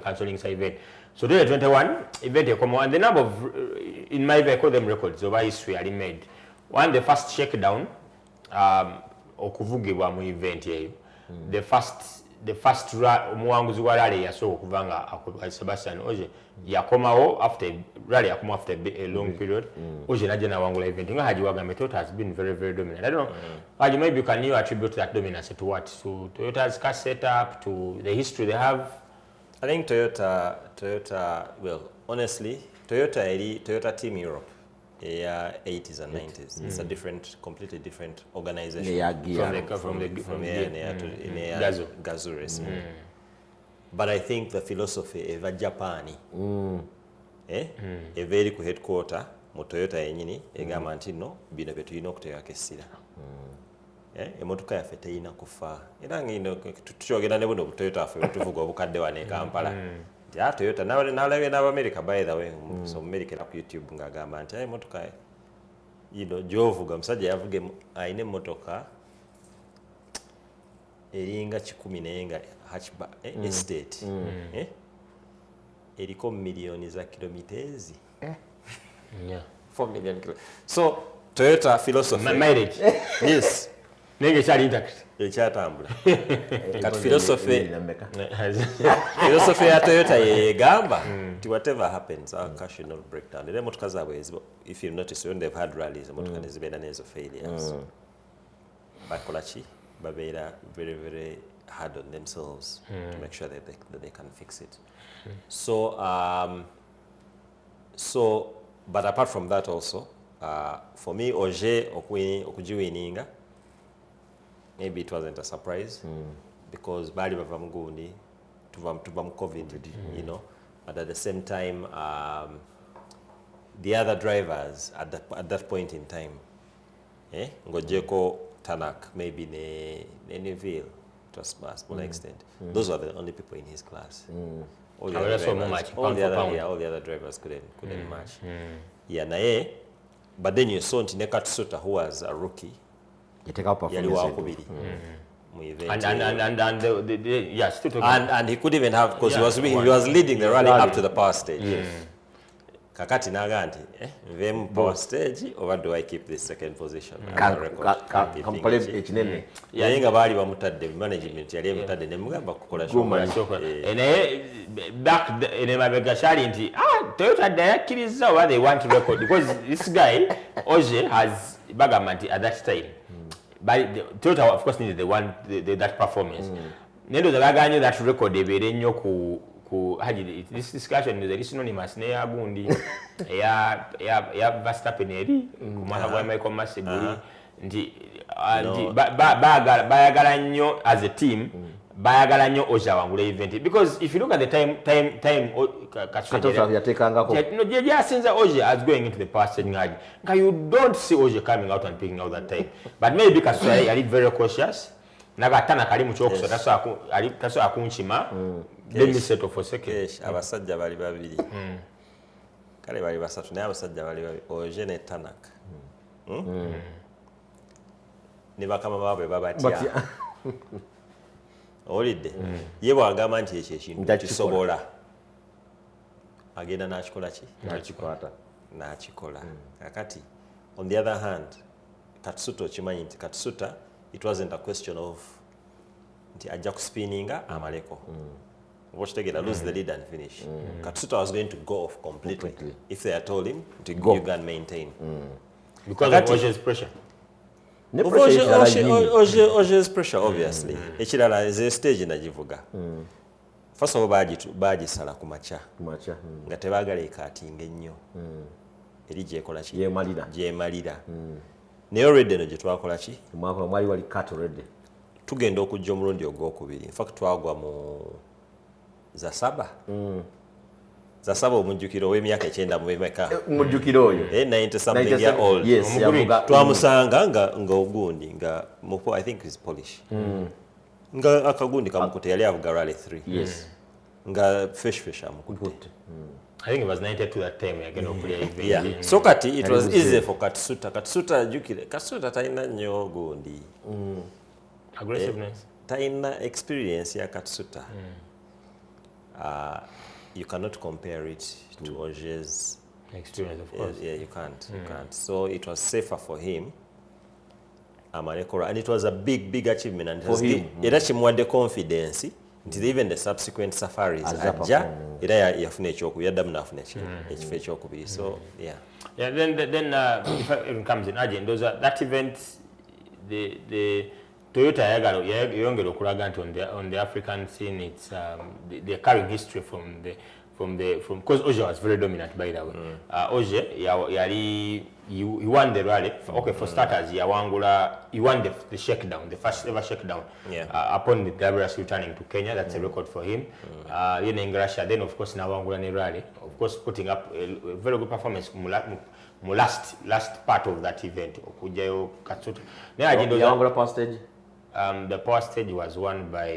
cancelling this event. So 2021 event come on, and the number of in my vehicle them records over history are made. One the first shakedown okuvugibwa mu event yeyo. The first omuwanguzi wa rally yasobola okuvanga akubwa Sebastian Oje yakomawo after rally yakomawo after a long period. Oje naje na wangula event nga Haji Wagambe Toyota has been very, very dominant. I don't know Haji, maybe can you attribute that dominance to what? To Toyota's car setup, to the history they have? I think Toyota, well, honestly, Toyota Team Europe, 80s and 90s. It's a completely different organization. From Gazoo racing. But I think the philosophy of Japani, a very good headquarter, Toyota yenyini, egamba nti no, bino betu yino kuteeka kesira. Emotoka yaffe teyina kufa era ngino tukyogera ne buno Toyota affe tuvuga obukadde wane Kampala ja Toyota nalabye n'Amerika by the way so America na ku YouTube ngagamba nti emotoka yino gyovuga musajja yavuge ayine emotoka eringa 10 nenga hatchback estate eriko milioni za kilometers 4 million kilometers. So Toyota philosophy mileage yes nenge chali intact ekyatambula kat philosophy ya Toyota yegamba to whatever happens our car should not break down. The motoka zabwe if you notice when they've had rallies motoka nezibenda nezo failures bakolachi babeera very, very hard on themselves to make sure that they can fix it. So but apart from that also for me Oje okujiwininga maybe it wasn't a surprise because bali bava mugundi tuva mu COVID, you know, but at the same time the other drivers at that point in time ngojeko Tanak maybe Neville to a small extent those were the only people in his class. All the other drivers couldn't match. Yeah, nae, but then you saw Katsuta who was a rookie. And he could even have because he was leading the rally up to the power stage. kakati naga nti nvemu power stage oba do I keep this second position kampale ekinene yaye nga baali bamutadde management yali emutadde ne mugamba kukola shokola naye back ene mabega shali nti Toyota dayakkiriza oba they want to record because this guy Oje has bagament at that time but Toyota of course needed that performance nendo zabaganye that record ebere nnyo ku this discussion is synonymous ne yagundi ya Verstappen eri kumaka kwa Michael Massey nti bayagala nnyo as a team bayagala nnyo Oja wangula event because if you look at the time Katsuta yatekangako no jasinza Oja as going into the past ngaji you don't see Oja coming out and picking out that time but maybe Katsuta yali very cautious nagatana kali mu chokuso taso akunchima let me settle for second abasajja bali babiri kale bali basatu naye abasajja bali babiri Oje ne Tanaka ne bakama baabwe babatya olidde ye bwagamba nti ekyo ekintu kisobola agenda n'akikola ki n'akikola kakati on the other hand Katsuta okimanyi nti Katsuta it wasn't a question of nti ajja kuspinninga amaleko watch together lose the lead and finish Katsuta was going to go off completely if they had told him to go you can maintain because of Oje's pressure Oje's pressure obviously ekirala is a stage nagivuga first of all bagisala ku macha nga tebagala ekatinga ennyo eri gyekola ki gyemalira naye already no gyetwakola ki mwali wali cut already tugenda okujja omulundi ogwokubiri in fact twagwa mu za saba omujjukiro w'emyaka 9 mu bemeka omujjukiro oyo 90 something year old twamusanga nga ogundi nga mupo I think is Polish nga akagundi kamukutte yali avuga rally 3 nga fish amukutte I think it was 92 that time again okulya event so kati it was easy for Katsuta jukire Katsuta taina nnyo gundi aggressiveness taina experience ya Katsuta you cannot compare it to Oje's experience of course you can't so it was safer for him Amalekora and it was a big achievement and for him it actually more the confidence until even the subsequent safaris ajja era yafuna ekyoku yaddamu nafuna ekifo ekyokubiri so then if it comes in agent those that event the Toyota yongera okulaga nti on the African scene it's they're carrying history from because Oje was very dominant by the way Oje he won the rally for starters he won the shakedown the first ever shakedown upon the WRC returning to Kenya that's a record for him in Russia then of course nawangula ne rally of course putting up a very good performance last part of that event okujayo Katsuta yawangula power stage the power stage was won by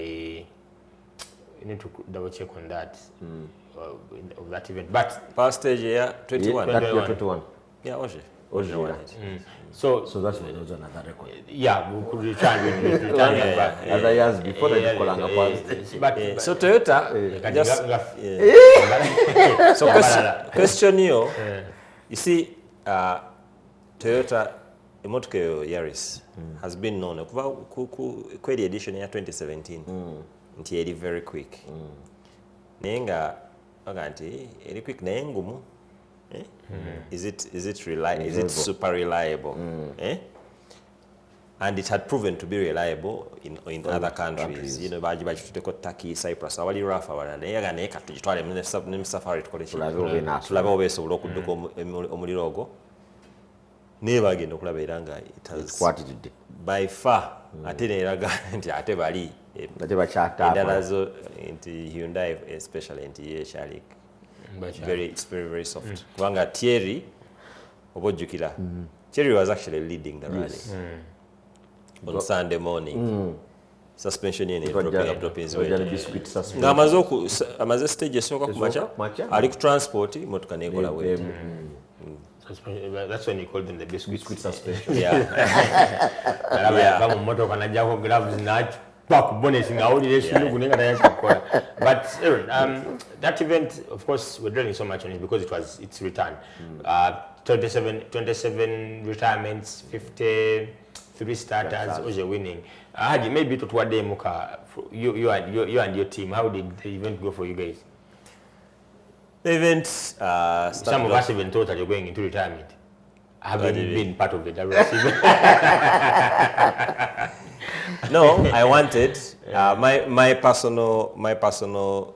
you need to double check on that of that event but power stage 21 yeah Oje won it so that was another record we could return other years before the Kolanga power stage but so Toyota so question you see Toyota emotoka Yaris has been known kuva ku edition ya 2017 nti eri very quick nenga aganti eri quick naye ngumu is it super reliable and it had proven to be reliable in other countries you know baji tuteko Turkey Cyprus awali rough awala naye agane katujitwale mu safari tukole tulabe obesobola okudduka omuliro ogwo nebagenda okulaba era nga it has by far ate neraga nti ate bali endala zo nti Hyundai especially nti yekyali it's very soft kubanga Thierry obojjukira Thierry was actually leading the rally on Sunday morning suspension yene dropping nga amaze stage esooka ku macha ali ku transport motoka nekola we that's when you call them the biscuit suspension bamu motoka najjako gloves nacho bonus in our But Aaron, that event, of course, we're dwelling so much on it because it's return. 27 retirements, 53 starters, was winning. Haji, maybe to what day Muka, you and your team, how did the event go for you guys? The event some of us even thought that you're going into retirement. Having been part of the WRC. No, I wanted my personal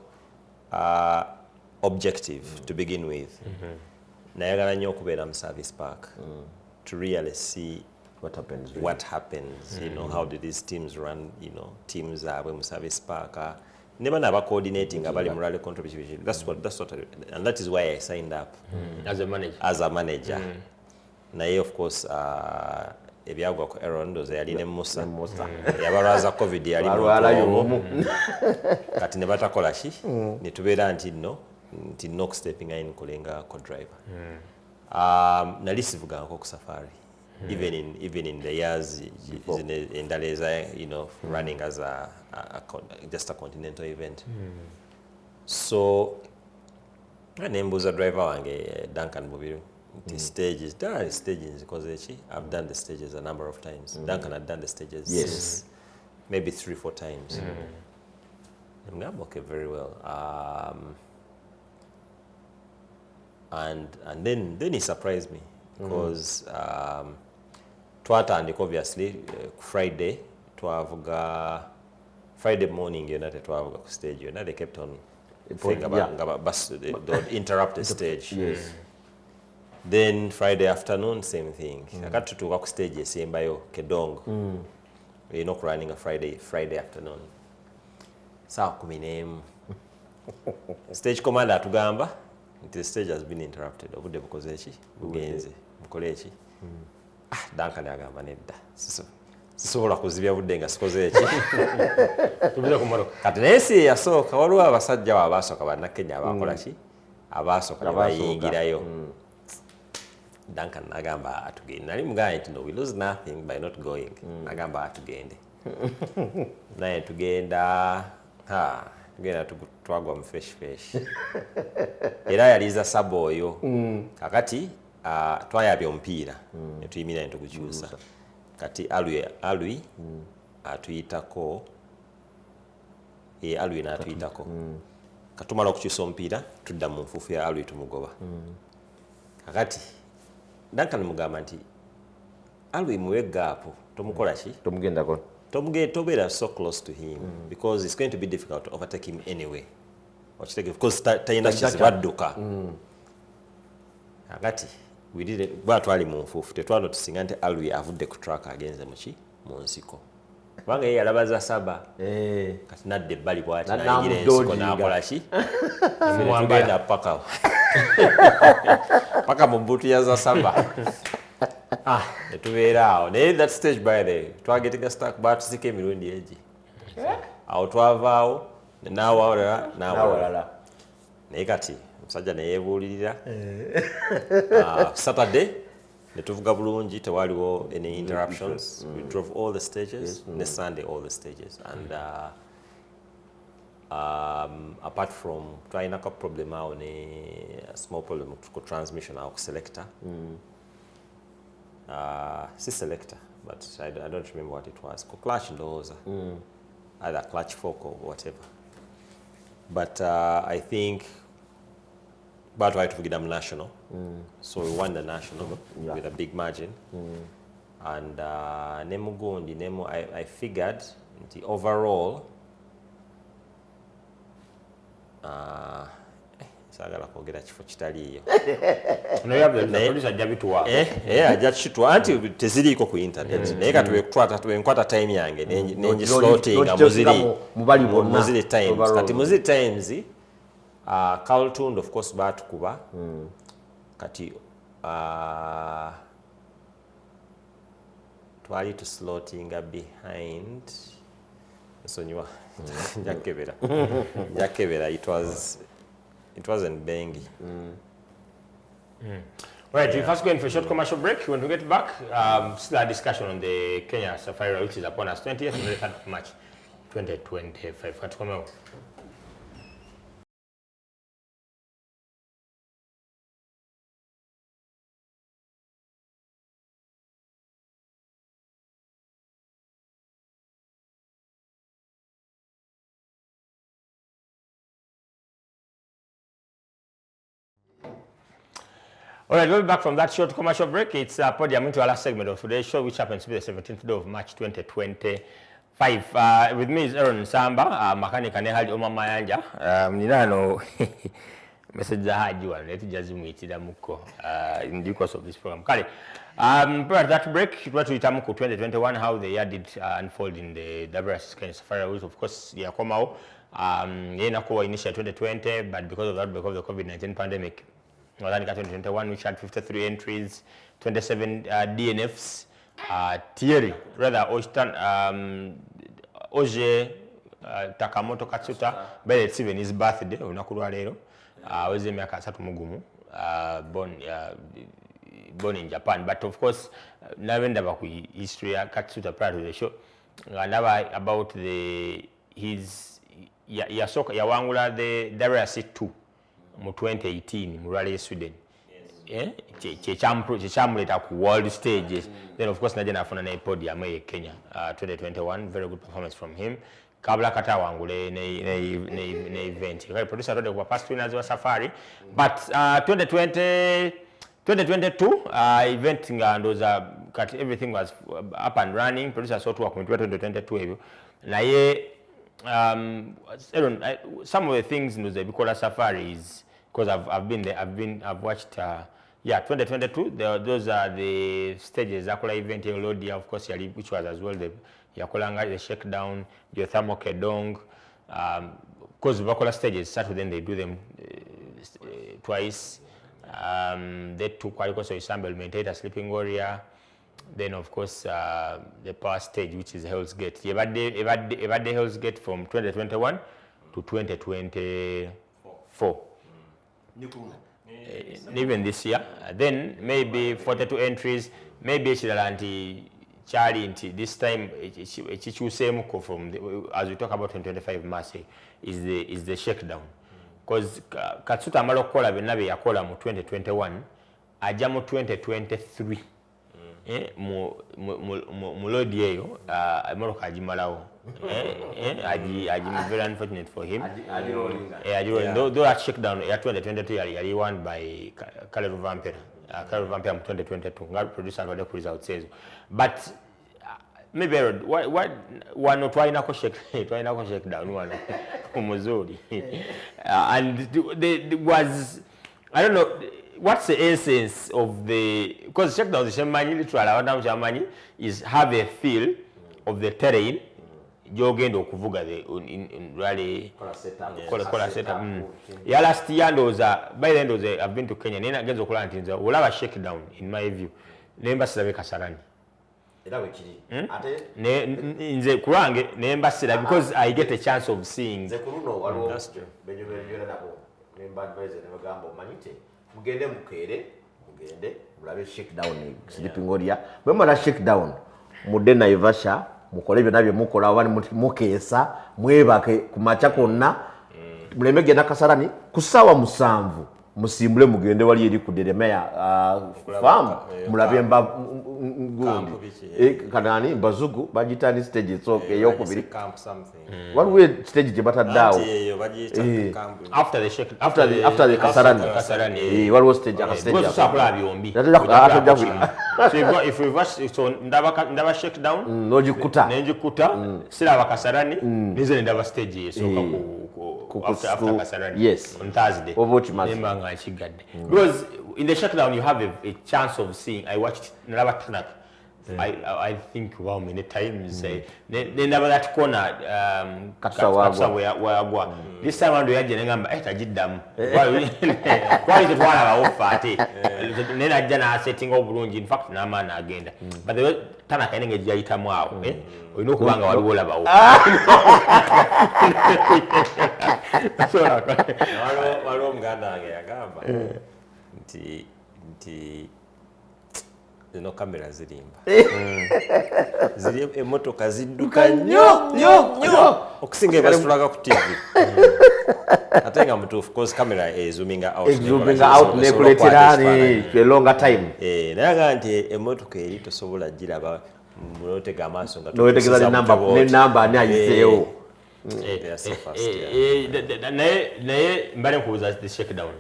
objective to begin with. Nayagala nnyo okubeera mu service park to really see what happens. You know, how do these teams run? You know, teams are mu service park. Never coordinating about rally contribution. That's what and that is why I signed up as a manager. Naye of course ebyagwa ko Aaron doze yali ne Musa yabalwaza covid yali mu kati ne batakola ki ne tubeera nti no stepping in kulenga co driver nali sivugangako ku safari even in the years in Daleza, you know, running as just a continental event. So nembuza driver wange Duncan Mubiru the stages because I've done the stages a number of times. Duncan had done the stages maybe 3-4 times. I'm okay, very well. And then he surprised me because twatandika obviously Friday morning you're not at 12 stage, you know, they kept on saying about the interrupted stage. Then Friday afternoon, same thing. I got to walk stage same by Kedong. We're not running a Friday afternoon. So name stage commander tugamba the stage has been interrupted. Obudde bukoze ki bugenze mukole ki Duncan agamba nedda sisobola kuzibya budde nga sikoze ki tubize ku Morocco kati nesi yasooka waliwo abasajja abasooka bannakenya abakola ki abasooka bayingirayo Duncan agamba atugende nali mugamba nti no, we lose nothing by not going. Agamba atugende naye tugenda tugenda twagwa mu fresh era yaliza sabo oyo kakati twayabya omupiira ne tuyimira ne tugukyusa kati alwi atuyitako alwi n'atuyitako katumala okukyusa omupiira tudda mu nfuufu ya alwi tumugoba kakati Duncan mugamba nti alwi muwe gaapu tomukola ki tomugendako tobeera so close to him because it's going to be difficult to overtake him anyway. Because tayina kizibadduka agati we did it twali mu nfuufu tetwano tusinga nti alwi avudde ku track agenze muki mu nsiko kubanga ye yalabaza saba kati nadde ebbali bwati nayigira ensiko n'akola ki mwambala paka mu butu yaza saba netubeera awo naye that stage by the twagetinga stack batusika emirundi egi awo twavaawo n'awalala naye kati omusajja neyebuulirira Saturday netuvuga bulungi tewaliwo any interruptions. We drove all the stages ne Sunday all the stages and apart from twalinako problem awo ne small problem ku transmission awo ku selector si selector, but I don't remember what it was. Clutch ndowooza, either clutch fork or whatever. But I think but right to get national, so we won the national with a big margin. And I figured the overall. Sagala kwogera kifo kitaliiyo ajja kitwa anti teziriiko ku internet naye katuwenkwata time yange nengislotinga muziri times kati muziri times Carlton of course baatukuba kati twali tuslotinga behind nsonyiwa njakebera it wasn't bangy. Right, we first going for a short commercial break. When we get back, still a discussion on the Kenya Safari, which is upon us 20th and 23rd of March. 2025. Katukomewo. All right, we'll be back from that short commercial break. It's Podium into our last segment of today's show, which happens to be the 17th day of March 2025. With me is Aaron Samba, mechanic and Nehali Oma Mayanja. Nilano message Hajiwa, let me just meet Muko in the course of this program. Kali. Prior to that break, it was to Itamuko 2021, how the year did unfold in the WRS Kenya Safari, which of course, yeah, come out. Initial 2020, but because of that, because of the COVID-19 pandemic, 2021, which had 53 entries, 27 DNFs. Thierry, rather, Oje Takamoto Katsuta, but it's even his birthday, Unakurwa Lero, was a Miakasatu Mugumu, born in Japan. But of course, Navenda Bakui history Katsuta prior to the show, never about his Yawangula, the WRC 2. Mu 2018 mu Rally Sweden. Yes. Chechamuleta ku world stages. Then of course najena afuna na Podium ya Kenya 2021, very good performance from him. Kabla kata wangule ne event. Right, producer rode kwa past winners wa safari, but 2022 event ngandoza kat everything was up and running. Producer so to work in 2022 hivyo. Na ye some of the things in the Bikola Safari is because I've been there, I've watched 2022 those are the stages Akola event in Lodi, of course, which was as well the Yakolanga, the shakedown, the thermal kedong, because Bakola stages start then they do them twice. They took quite also Isambel maintained a sleeping warrior. Then of course the power stage, which is Hell's Gate. You've had the Hell's Gate from 2021 to 2024. Even this year. Then maybe 42 entries, maybe Chidalanti Charlie this time Chichusemuko from as we talk about 2025 Marseille is the shakedown. Because Katsuta Malokola Benabe Yakola mu 2021, Ajamo 2023. Mulodi eyo amoroka ajimalao very unfortunate for him. Though that shakedown ya 2022 yali won by Caleb Vampire. Caleb Vampire mu 2022 ngal producer wale ku result says, but maybe what one or twice nako shakedown one umuzuri and there was, I don't know what's the essence of the, because shakedown the Shamani literally is have a feel of the terrain. Jogendo kuvuga in rally kola setup. Ya last year by the end of the I've been to Kenya. Nina against Okola Ntinza. We'll have a shakedown in my view. Nemba silabe kasarani. Nze kurange nemba sila because I get a chance of seeing. That's true. Mugende mulabe shakedown sleeping warrior bwemala shakedown mudde Naivasha mukole byo nabyo mukola abani mukesa mwebake kumacha konna muleme genda Kasarani kusawa musanvu musimbule mugende wali eri kuderemea farm mulabe mba gundi kanani bazugu bagitani stage so eyokubiri camp something what way stage je batadawo after the shake after the Kasarani what was stage because supply byombi so if we watch so ndaba shake down nojikuta sila Kasarani nizo ndaba stage so after Kasarani yes on Thursday nemanga chigadde because in the shakedown you have a chance of seeing. I watched Nalaba Tanak. I think wow many times never that corner Katsa where this time around yaje ngamba tajiddamu why is it one offer nena jana setting obulungi in fact na mana agenda but the Tanak enenge jayitamu awo oyino kubanga waliwo labawo so walo mganda ange yagamba nti zino kamera zirimba ziri emotoka zidduka nnyo okusinga ebasitulaga ku TV ate nga mutuufu cause camera zooming out nekuletera a longer time naye aga nti emotoka eri tosobola giraba mulotega amaaso nga nowetegeza nenamba ani ayiseewo naye mbale nkubuuza the shakedown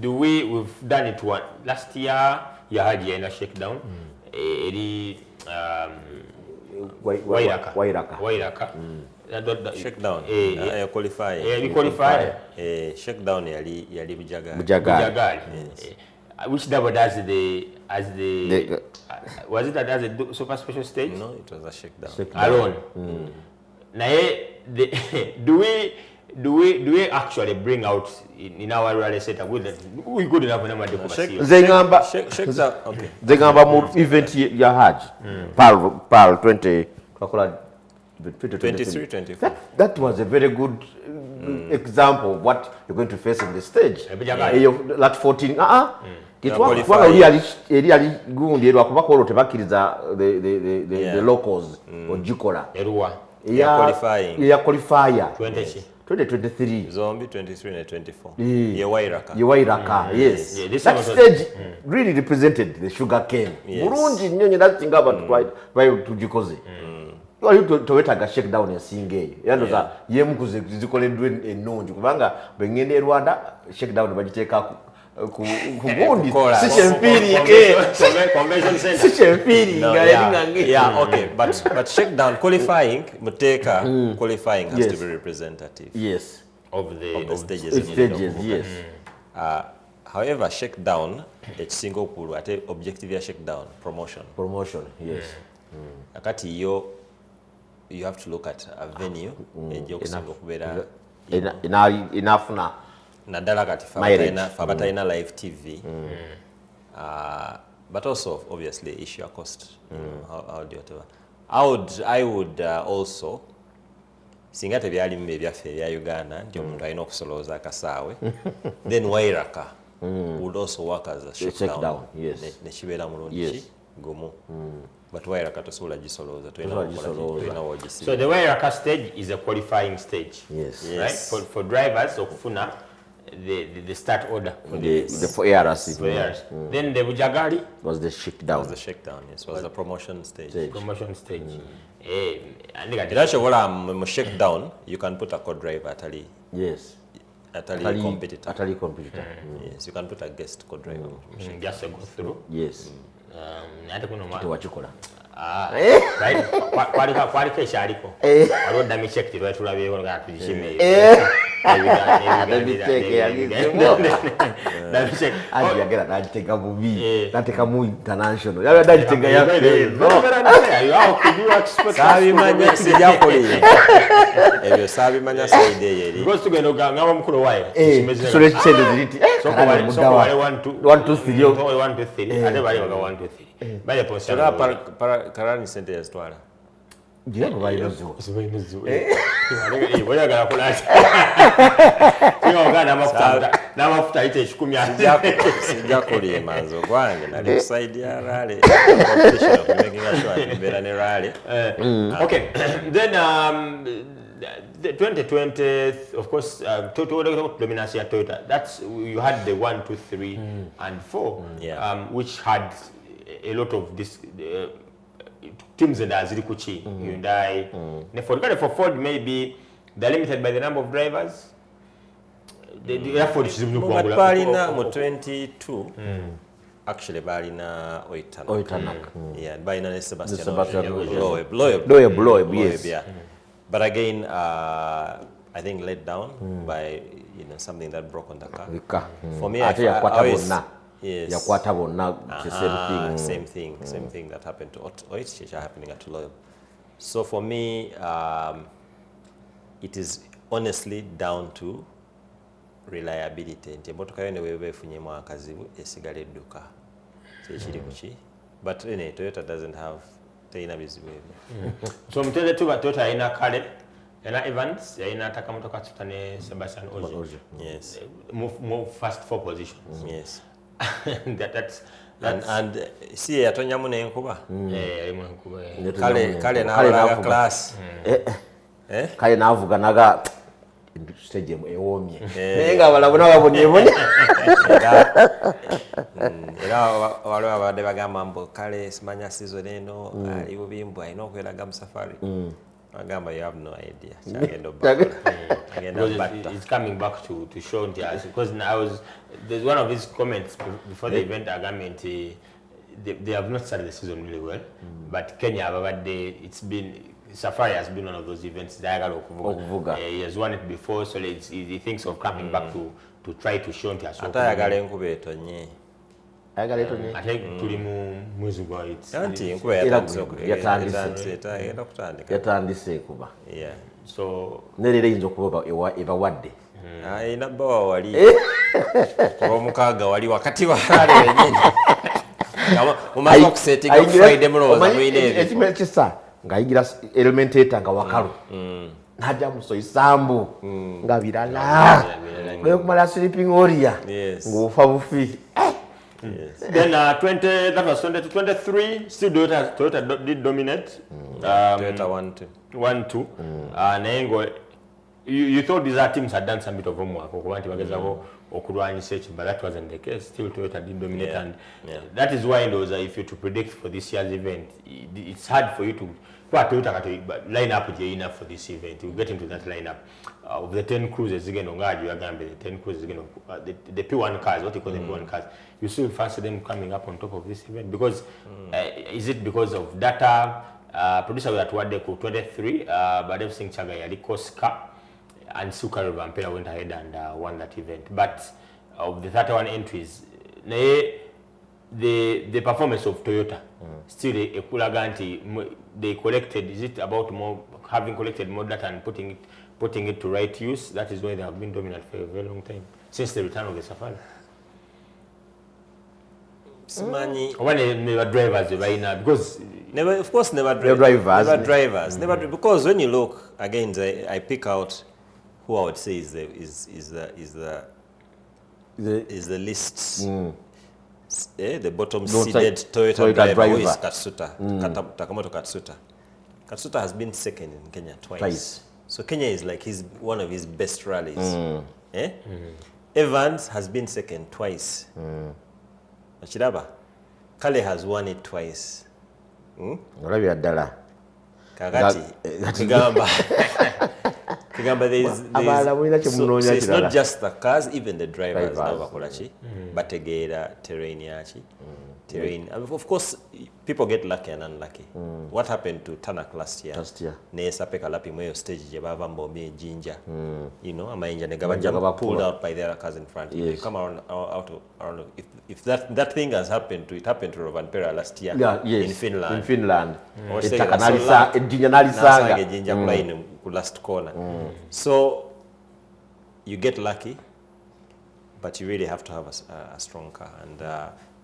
we've done it last year yahaji yaina shakedown eri Wairaka shakedown shakedown yali bujagali which double does was it as a super special stage? No, it was a shakedown alone. Naye do we actually bring out in our rally setup we good enough when I'm Zegamba mu event ya Hajj PAL 20 23-24. That was a very good example of what you're going to face in the stage. Lat 14 kitwakubanga eri gundi erwa kuba kwolo tebakiriza the locals ogikola ya qualifier 2023 zombi 23 na 24 ye Wairaka yes that stage really represented the sugar cane bulungi nnyo nyo dasinga abantu tugikoze wali towetaga shakedown esingeeyo yandoza yemukuze zikoleddwa ennungi kubanga bwengende e Rwanda shakedown bagiteeka ku gundi okay but shakedown qualifying muteka qualifying has to be representative of the stages yes however shakedown ekisinga okulu ate objective ya shakedown promotion yes akati you have to look at a venue ejokusinga okubeera inafuna nadala kati fabatalina live TV but also obviously issue a cost how do you I would also singa tebyalimu ebyaffe ebya Uganda nti omuntu alina okusolooza akasaawe then Wairaka would also work as a shakedown nekibeera mulungi gumu but Wairaka tosobola gisolooza so the Wairaka stage is a qualifying stage right for drivers okufuna the start order for ARC. Then the Bujagali was the shakedown. Yes, was the promotion stage. And shakedown, you can put a co-driver atali. Yes. Atali competitor. Yes, you can put a guest co-driver. Just go through. Yes. Right? Kwali kesha aliko. Waliwo dami check tiba tulabeeko nga tujishime. Agera najitega mubi nateka mu international yawe najitega ya sabimanya sijakoli ebyo sabimanya side yeri because tugendo ngaba mukulu waye sure chede ziti so kwa wale 1 2 3 ate bali baga 1 2 3 bale post para karani center ya stwala Diego vai muzo. Boya gara kulacha. Tiyo gana mafuta ite 10 sijakoli manzo kwange nali side ya rally competition of making sure mbera ne rally. Okay. Then the 2020 of course total dominance ya Toyota. That's you had the 1 2 3 and 4 which had a lot of this teams that are ziri kuchi Hyundai for Ford maybe they're limited by the number of drivers the Ford is but balina mu 22 actually balina Oitanak balina ne Sebastian Loeb yes but again I think let down by something that broke on the car for me yes. Yakwata bonna same thing that happened to Oit happening at Loyal. So for me, it is honestly down to reliability. Nti motoka yone wewe efunyemu akazibu esigale edduka. Kyekiri kuki. But Toyota doesn't have teyina bizibu ebyo. So mutende tuba Toyota ina kale Ena Evans ina taka motoka tutane Sebastian Ogier. Yes. Move first 4 positions. Yes. and si yatonyamu n'enkuba yalimu enkuba kale n'abalaga class kale n'avuga naga stage ewomye naye nga balabona babonyebonye era waliwo abadde bagamba mbu kale simanya season eno ali bubimbu alina okweraga mu safari agamba you have no idea it's coming back to show because there's one of his comments before the event agambye nti they have not started the season really well but Kenya ababadde it's been Safari has been one of those events that he has won it before, so he thinks of coming back to try to show nti asoka ayagala enkuba etonye ayagala etonye ate tuli mu mwezi gwa anti enkuba yatandise kuba so nerera yinza okuba ebawadde ayina bawa wali kuba omukaaga wali wakati wale wenyini mumaze okusettinga Friday mulowooza mulina ekimere kisa ng'ayigira elementator nga wakalu najja muso isambu nga birala ngwe kumala sleeping area ng'ofa bufi. Then that was 2023 still Toyota did dominate. Toyota 1-2 naye you thought these teams had done some bit of homework okuba nti bagezako okulwanyisa ekyo, but that wasn't the case. Still Toyota did dominate and that is why those if you to predict for this year's event it's hard for you to Toyota line up enough for this event. You get into that lineup of the 10 cruisers again on guard you are going to be the 10 cruisers again the P1 cars, what you call the P1 cars, you still fancy them coming up on top of this event because is it because of data producer at what they call 23 but everything chaga yali Koska and Sukaru Vampera went ahead and won that event, but of the 31 entries the performance of Toyota still they collected, is it about more having collected more data and putting it to right use? That is why they have been dominant for a very long time since the return of the Safari. When they were drivers right now, because of course never drivers, because when you look again, I pick out who I would say is the list. The bottom seeded Toyota driver who is Katsuta, Takamoto Katsuta. Katsuta has been second in Kenya twice. So Kenya is like one of his best rallies. Evans has been second twice. Machidaba, Kale has won it twice. Kagati, Kigamba, so it's not just the cars, even the drivers now but terrain. Of course, people get lucky and unlucky. What happened to Tanak last year? Nesa peka lapi moyo stage jebava mbombe jinja. You know, amainja negabanja pulled out by the other cars in front. If you come around if that thing has happened to Rovanpera last year in Finland. In Finland. Or say last corner. So you get lucky, but you really have to have a strong car. And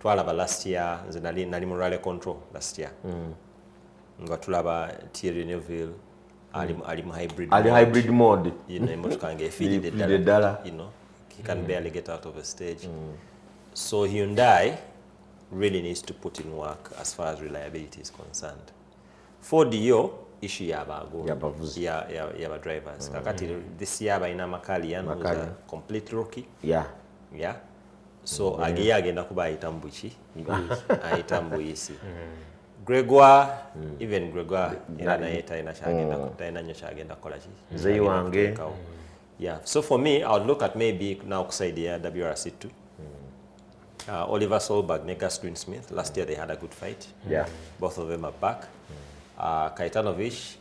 twalaba last year nali mu rally control last year. Nga tulaba Thierry Neuville ali mu hybrid mode. You know, emotoka nge feed the dollar. You know, he can barely get out of a stage. So Hyundai really needs to put in work as far as reliability is concerned. For Dio issue yabago yaba drivers kakati this year baina makali yanu complete rookie so agenda kuba aitambuchi aitambuisi Gregoire even Gregoire ina naeta ina shagenda kutaina nyosha agenda kola chi zai wange so for me I would look at maybe now kusaidia WRC2 Oliver Solberg, Negas Greensmith last year they had a good fight. Both of them are back. Kaitanovich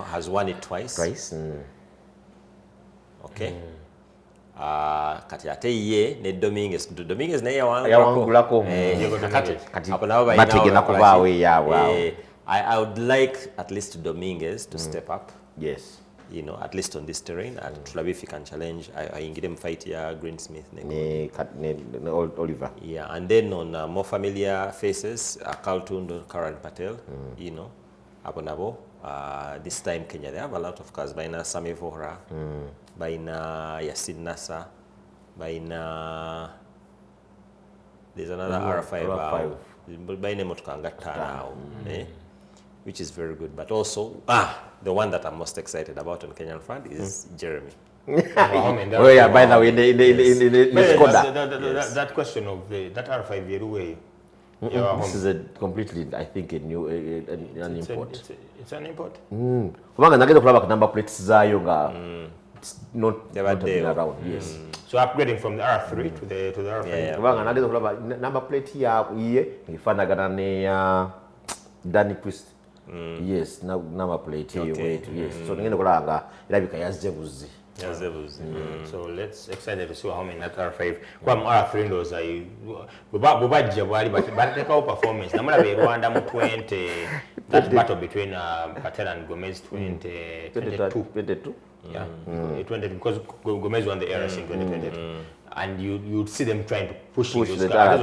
has won it twice. Okay. Kati ate ye ne Dominguez na yawangulako kati hapo nao bategena kubawe yawe. I would like at least Dominguez to step up. Yes. You know, at least on this terrain, and tulabi if he can challenge, I ingide him fight ya Greensmith ne Oliver. Yeah, and then on more familiar faces, Kaltund, Karan Patel, you know, Abonabo. This time Kenya, they have a lot of cars. Baina Sami Vohra, baina Yasin Nasa, baina there's another R5 by name which is very good. But also, the one that I'm most excited about on Kenyan front is Jeremy. Oh yeah, by the way, in the Skoda. That question of that R5 way. This is a completely, I think, an import. It's an import. Kubanga nagenda kulaba number plates zayo nga it's not been around. Yes. So upgrading from the R3 to the R5. Kubanga nagenda kulaba number plate ya iye ifanagana ne Danny Twist. Yes, number plate wait. Yes. So nagenda kulaba irabika yazzebuzi. So let's excited to see how many that R5. Kwa R3 those I bubajja bwali but take out performance. Namala be Rwanda mu 20 that battle between Patel and Gomez 22. Yeah. 20 because Gomez won the RS in 2022. And you'd see them trying to push those cars.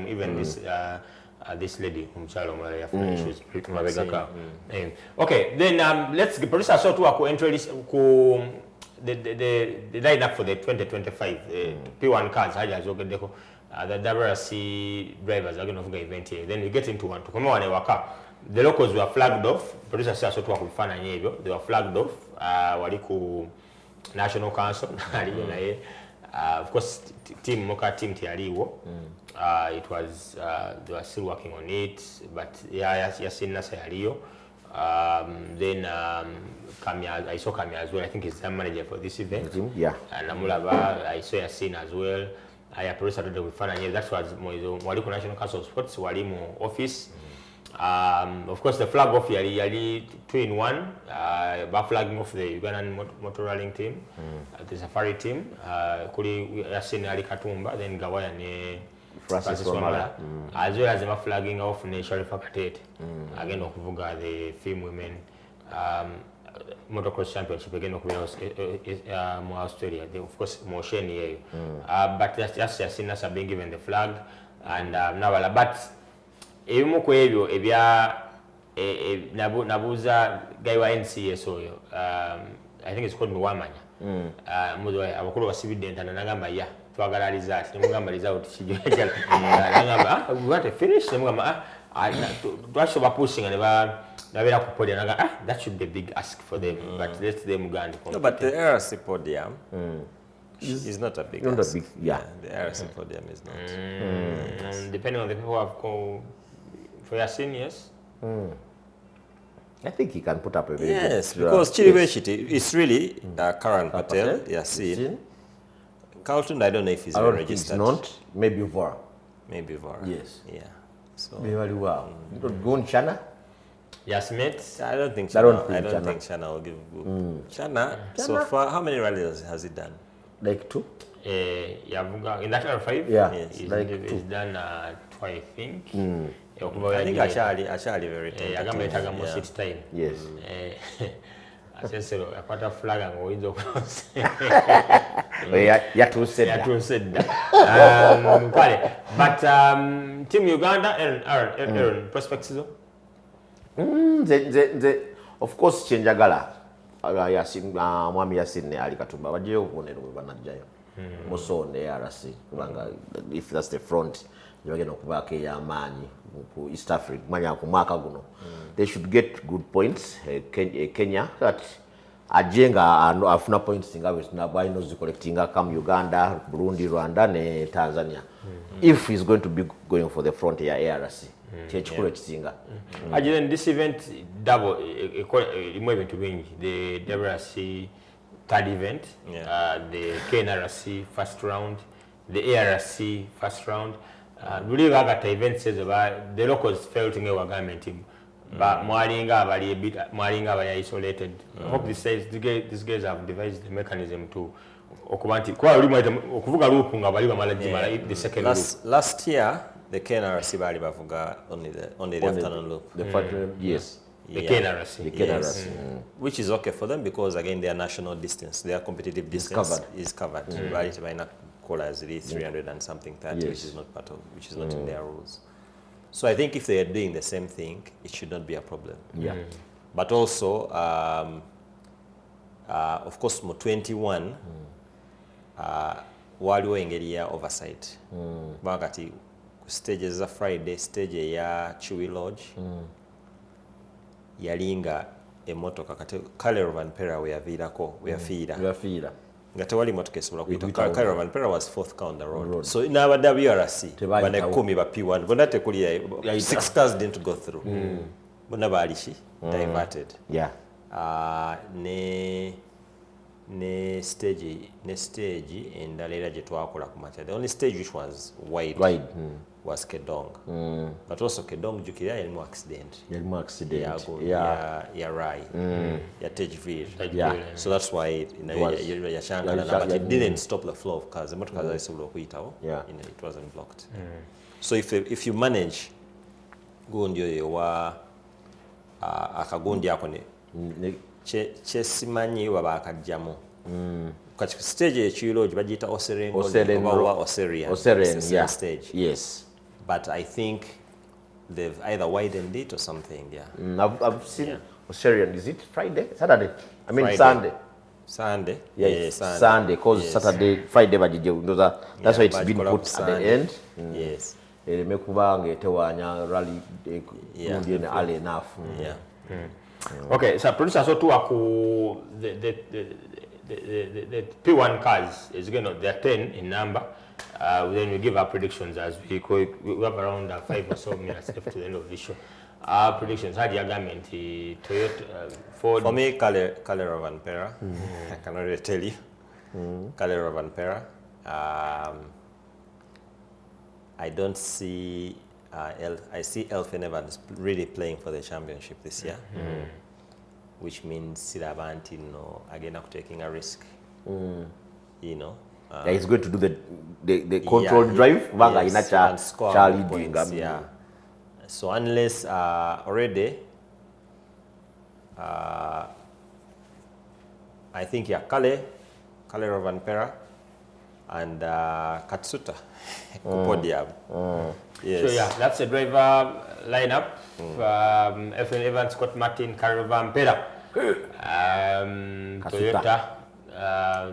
Even this lady Umchalo Maria issues okay, then let's producer so to enter this the lineup for the 2025 P1 cars the WRC drivers are going to go event here. Then we get into one to come on the locals were flagged off. Producer says so to they were flagged off wali ku National Council of course team tialiwo it was they were still working on it, but Yasin Nasa yaliyo. Then I saw Kamya as well. I think he's the manager for this event. Yeah. And Namulaba, I saw Yasin as well. I producer today with Fana. That was Mwaliku National Council of Sports, Walimu office. Of course, the flag off yali 2-in-1. Flagging off the Ugandan motor rallying team, the Safari team. Kuli Yasin Ali Katumba, then Gawaya ne Francis Wamala, as well as them flagging off ne Sharifa Katet. Again, okuvuga the film women motocross championship again more Australia. Of course, more Shane but that's just seen us being given the flag and now but ebimu ku ebyo ebya nabuza guy wa NCS oyo I think it's called Mwamanya muzo abakulu basibidde ntana nagamba ya twagala result nemugamba result kijojala nagamba we want to finish nemugamba twasoba pushing and nabera ku podium naga that should be a big ask for them but let them go and compete. No, but the RC podium is not a big ask. The RC podium is not. Depending on the people who have called for your seniors. I think he can put up a very good because Chiribeshiti is really current Patel, Yasin. Carlton, I don't know if he's registered. Not. Maybe Vora. Yes. Yeah. So. Very well. Go on Chana. Yasmet. I don't think Chana will give good. Chana. So far, how many rallies has he done? Like 2. In that R5. Yeah. Yes. He's done 2, I think. I think actually very time. Yes. I said I put a flag and we do. But Team Uganda Aaron prospects. Of course Chenjagala Yasin Mwami Yasin Ali Katumba bajeyo kubonera banajjayo musonde RC kubanga if that's the front bagenda okubaka ey'amaanyi ku East Africa manya ku mwaka guno they should get good points. Kenya that ajenga afuna points nga bino zicollectinga come Uganda, Burundi, Rwanda ne Tanzania if he's going to be going for the front ya ARC chekikulu ekisinga. Again, this event double event to win the WRC third event, the KNRC first round, the ARC first round. Really got the event says about the locals felt in our government team, but Maringa are isolated. I hope these guys have devised the mechanism to the second loop. Last year the KNRC bali bavuga only the afternoon loop. Yes. The KNRC. Which is okay for them because again their national distance, their competitive distance is covered. Right by now callers 300 and something 30, which is not part of, which is not in their rules. So I think if they are doing the same thing, it should not be a problem. But also, of course, Mo 21, waliwo engeri ya oversight kubanga kati ku stages za Friday stage eya Chewy Lodge yalinga emotoka kati Caravan Pera weyafiira nga tewali motoka esobola kuyita. Caravan Pera was fourth car on the road. So n'abadde WRC bana 10 ba P1 bonna tekuli 6 cars didn't go through bonna baali diverted. Ne stage endala era gye twakola ku makya. The only stage which was wide was Kedong. But also Kedong jukira yalimu accident. Ya Rai. Ya Tejvir. So that's why yashangana but it didn't stop the flow of cars. The motor cars asobola okuyitawo. It wasn't blocked. So if you manage gundi oyo wa akagundi ako ne kyesimanyi baba akajjamu kati stage ekiro bagiyita Oserengo oba Oserian stage. Yes, but I think they've either widened it or something. I've seen Oserian. Is it Friday, Saturday? I mean Sunday. Yes, Sunday because Saturday, Friday bagijja. That's why it's been put at the end. Yes. Mekubanga etewanya rally gundi ne early enough. Okay, so producer, so to the P1 cars is going to, they're 10 in number. Then we give our predictions as we have around 5 or so minutes left to the end of the show. Our predictions, how do you government Toyota, Ford? For me, Caravan Pera. I can already tell you. Caravan Pera. I don't see. I see Elfyn Evans really playing for the championship this year, which means Siravanti, again, taking a risk. He's going to do the controlled drive. And score points. So unless already, I think Kale Rovanpera and Katsuta Podium. Yes. So that's a driver lineup. Elfyn Evans, Scott Martin, Caravan Pera, Toyota,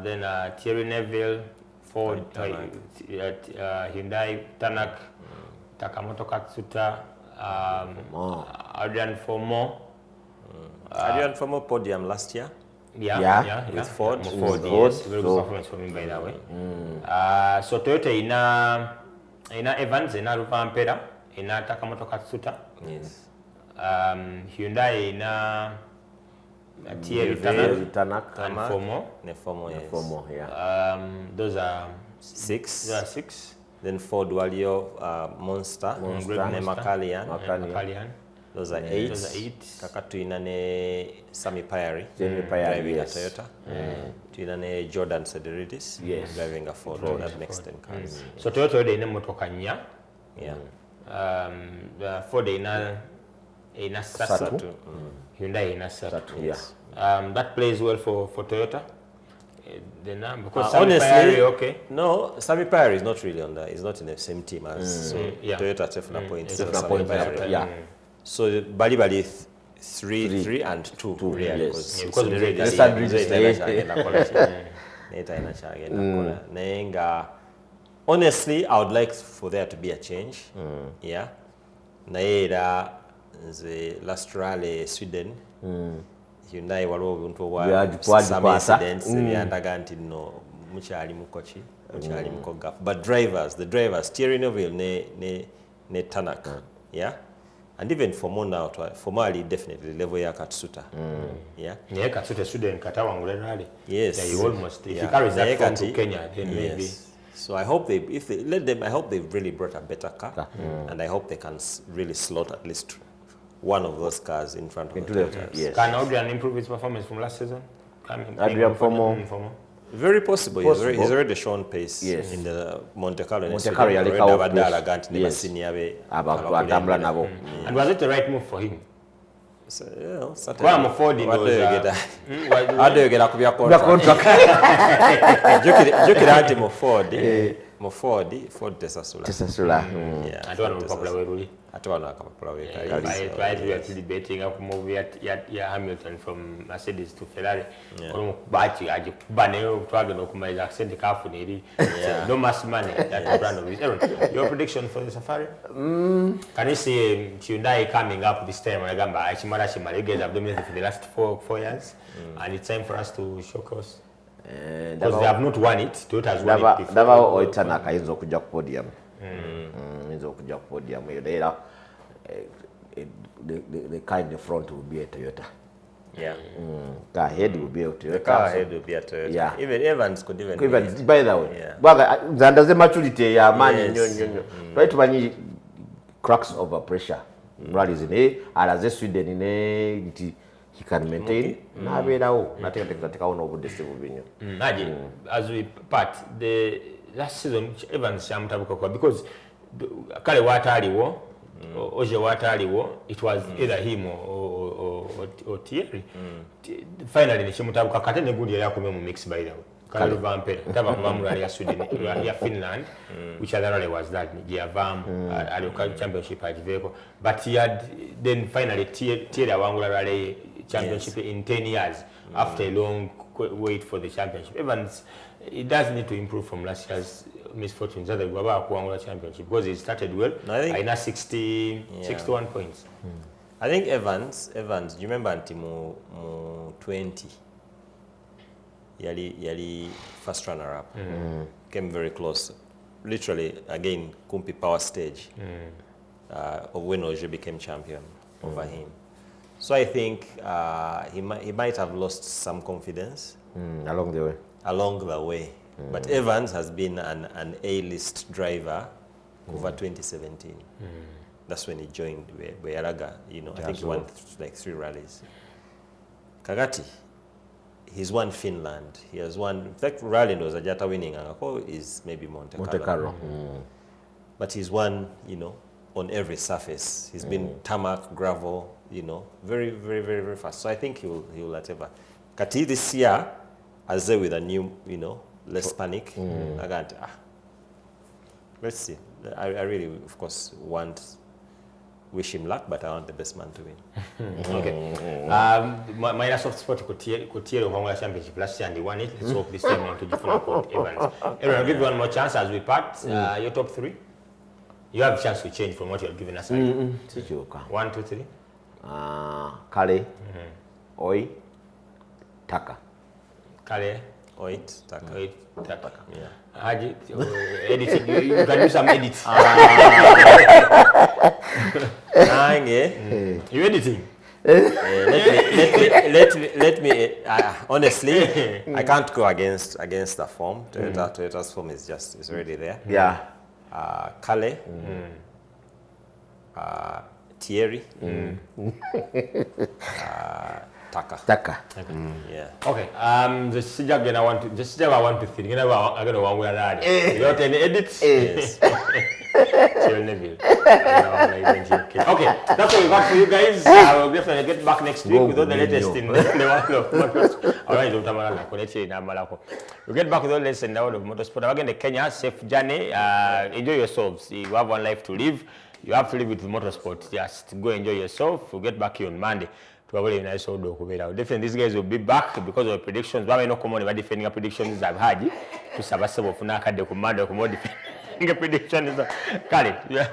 then Thierry Neville, Ford, Hyundai, Tanak, Takamoto Katsuta, Adrian Fomo. Adrian Fomo Podium last year. With Ford. Yes. Very good performance for him, by the way. So Toyota ina Evans, ina Rovanpera, ina Takamoto Katsuta. Yes. Hyundai ina Thierry Tanak and Fomo. Fomo, those are 6. There are 6. Then Ford Walio Monster, Makalian. Those are 8. Kakatu ina ne Sami Payari driving a Toyota. Tuina ne Jordan Sederitis driving a Ford. That makes 10 cars. So Toyota ina motoka nya. Ford ina Satu. Hyundai ina Satu. That plays well for Toyota. The number because honestly, Payari, okay. No, Sami Payari is not really on that. He's not in the same team as Toyota Tefla points. So Bali 3 and 2 really because Nenga. Honestly, I would like for there to be a change. Naira the last rally Sweden. Hyundai waliwo obuntu obwa some incidents ebyandaga nti no mukyali mukoki mukyali mukoga but the drivers Thierry Neville ne Tanak and even Fomo now formally definitely level ya Katsuta Katsuta Sweden katawangula rally he almost if he carries that form to Kenya then maybe so I hope if they let them I hope they've really brought a better car and I hope they can really slot at least one of those cars in front of the Toyotas. Can Adrian improve his performance from last season? Adrian Fomo. Very possible. He's already shown pace in the Monte Carlo. And was it the right move for him? So, certainly. Well, I'm affording How do you get a contract? Jukira Ford. Ford tesasula. Tesasula. Yeah. Atwana mpapula weruli. Atwana akapapula we. Right, we are actually betting up move ya Hamilton from Mercedes to Ferrari. Olumu bachi aje kubane twage nokumaliza accent kafu neri. No mass money that brand of it. Aaron, your prediction for the Safari? Can you see Hyundai coming up this time? Agamba Achimara Shimarigez have dominated for the last four years, and it's time for us to showcase. Because they have not won it. Toyota has won it before. Dava oitana kaizo kuja ku podium. Izo kuja ku podium. Later, the car in the front will be a Toyota. Yeah. Car head will be a Toyota. The car head will be a Toyota. Yeah. Even Evans could even by the way. Yeah. Baga zandaze maturity ya mani right to cracks over pressure. Rally zine alaze Sweden ine he can maintain na berawo na teka ono good stable venue. Naji as we part the last season Evans shamtabuka kwa because kale wataliwo oje wataliwo it was either him or Thierry. Finally nishimutabuka katene good ya kumwe mu mix by the way. Kale vampere taba kumamura ya Sweden ya Finland which other rally was that Giavam aloka championship at Vehicle but he had then finally Thierry awangula rally championship in 10 years after a long wait for the championship. Evans, it does need to improve from last year's misfortunes. Other Guava championship because he started well. No, I think 61 points. I think Evans, do you remember until 20? Yali first runner up. Came very close. Literally again Kumpi power stage of when Oje became champion over him. So I think he might have lost some confidence along the way. But Evans has been an A-list driver over 2017. That's when he joined Weyaraga. I think he won like 3 rallies. Kagati, he's won Finland. He has won. In fact, rally was Ajata winning. Angako is maybe Monte Carlo. But he's won, on every surface. He's been tarmac, gravel. Very, very, very, very fast. So I think he will whatever. Kati this year, as with a new, less panic. Let's see. I really, of course, wish him luck, but I want the best man to win. Okay. My soft spot could tear over championship last year and they won it. Let's hope this time on to different Evans. Aaron, I'll give you one more chance as we part. Your top 3. You have a chance to change from what you're giving us. 1, 2, 3. Kale, Oi, Taka. Kale, Oi, Taka. Yeah. Haji, editing. You can do some edits. You editing? Let me. Honestly, I can't go against the form. Toyota's form is already there. Yeah. Kale. Thierry. Taka. Yeah. Okay. The Sijag I want to think. I'm going to one way around. You got any edits? Yes. Okay, that's what we got for you guys. I will definitely get back next week with all the latest in the world of motorsport. We'll get back with all the latest in the world of motorsport. Again, the Kenya, safe journey. Enjoy yourselves. You have one life to live. You have to live with motorsport. Just go enjoy yourself. We'll get back here on Monday. Definitely, these guys will be back because of predictions. But I know come on, defending predictions I've had. To Sabasabo Funaka, the commander, defending prediction is a Kali. Yeah,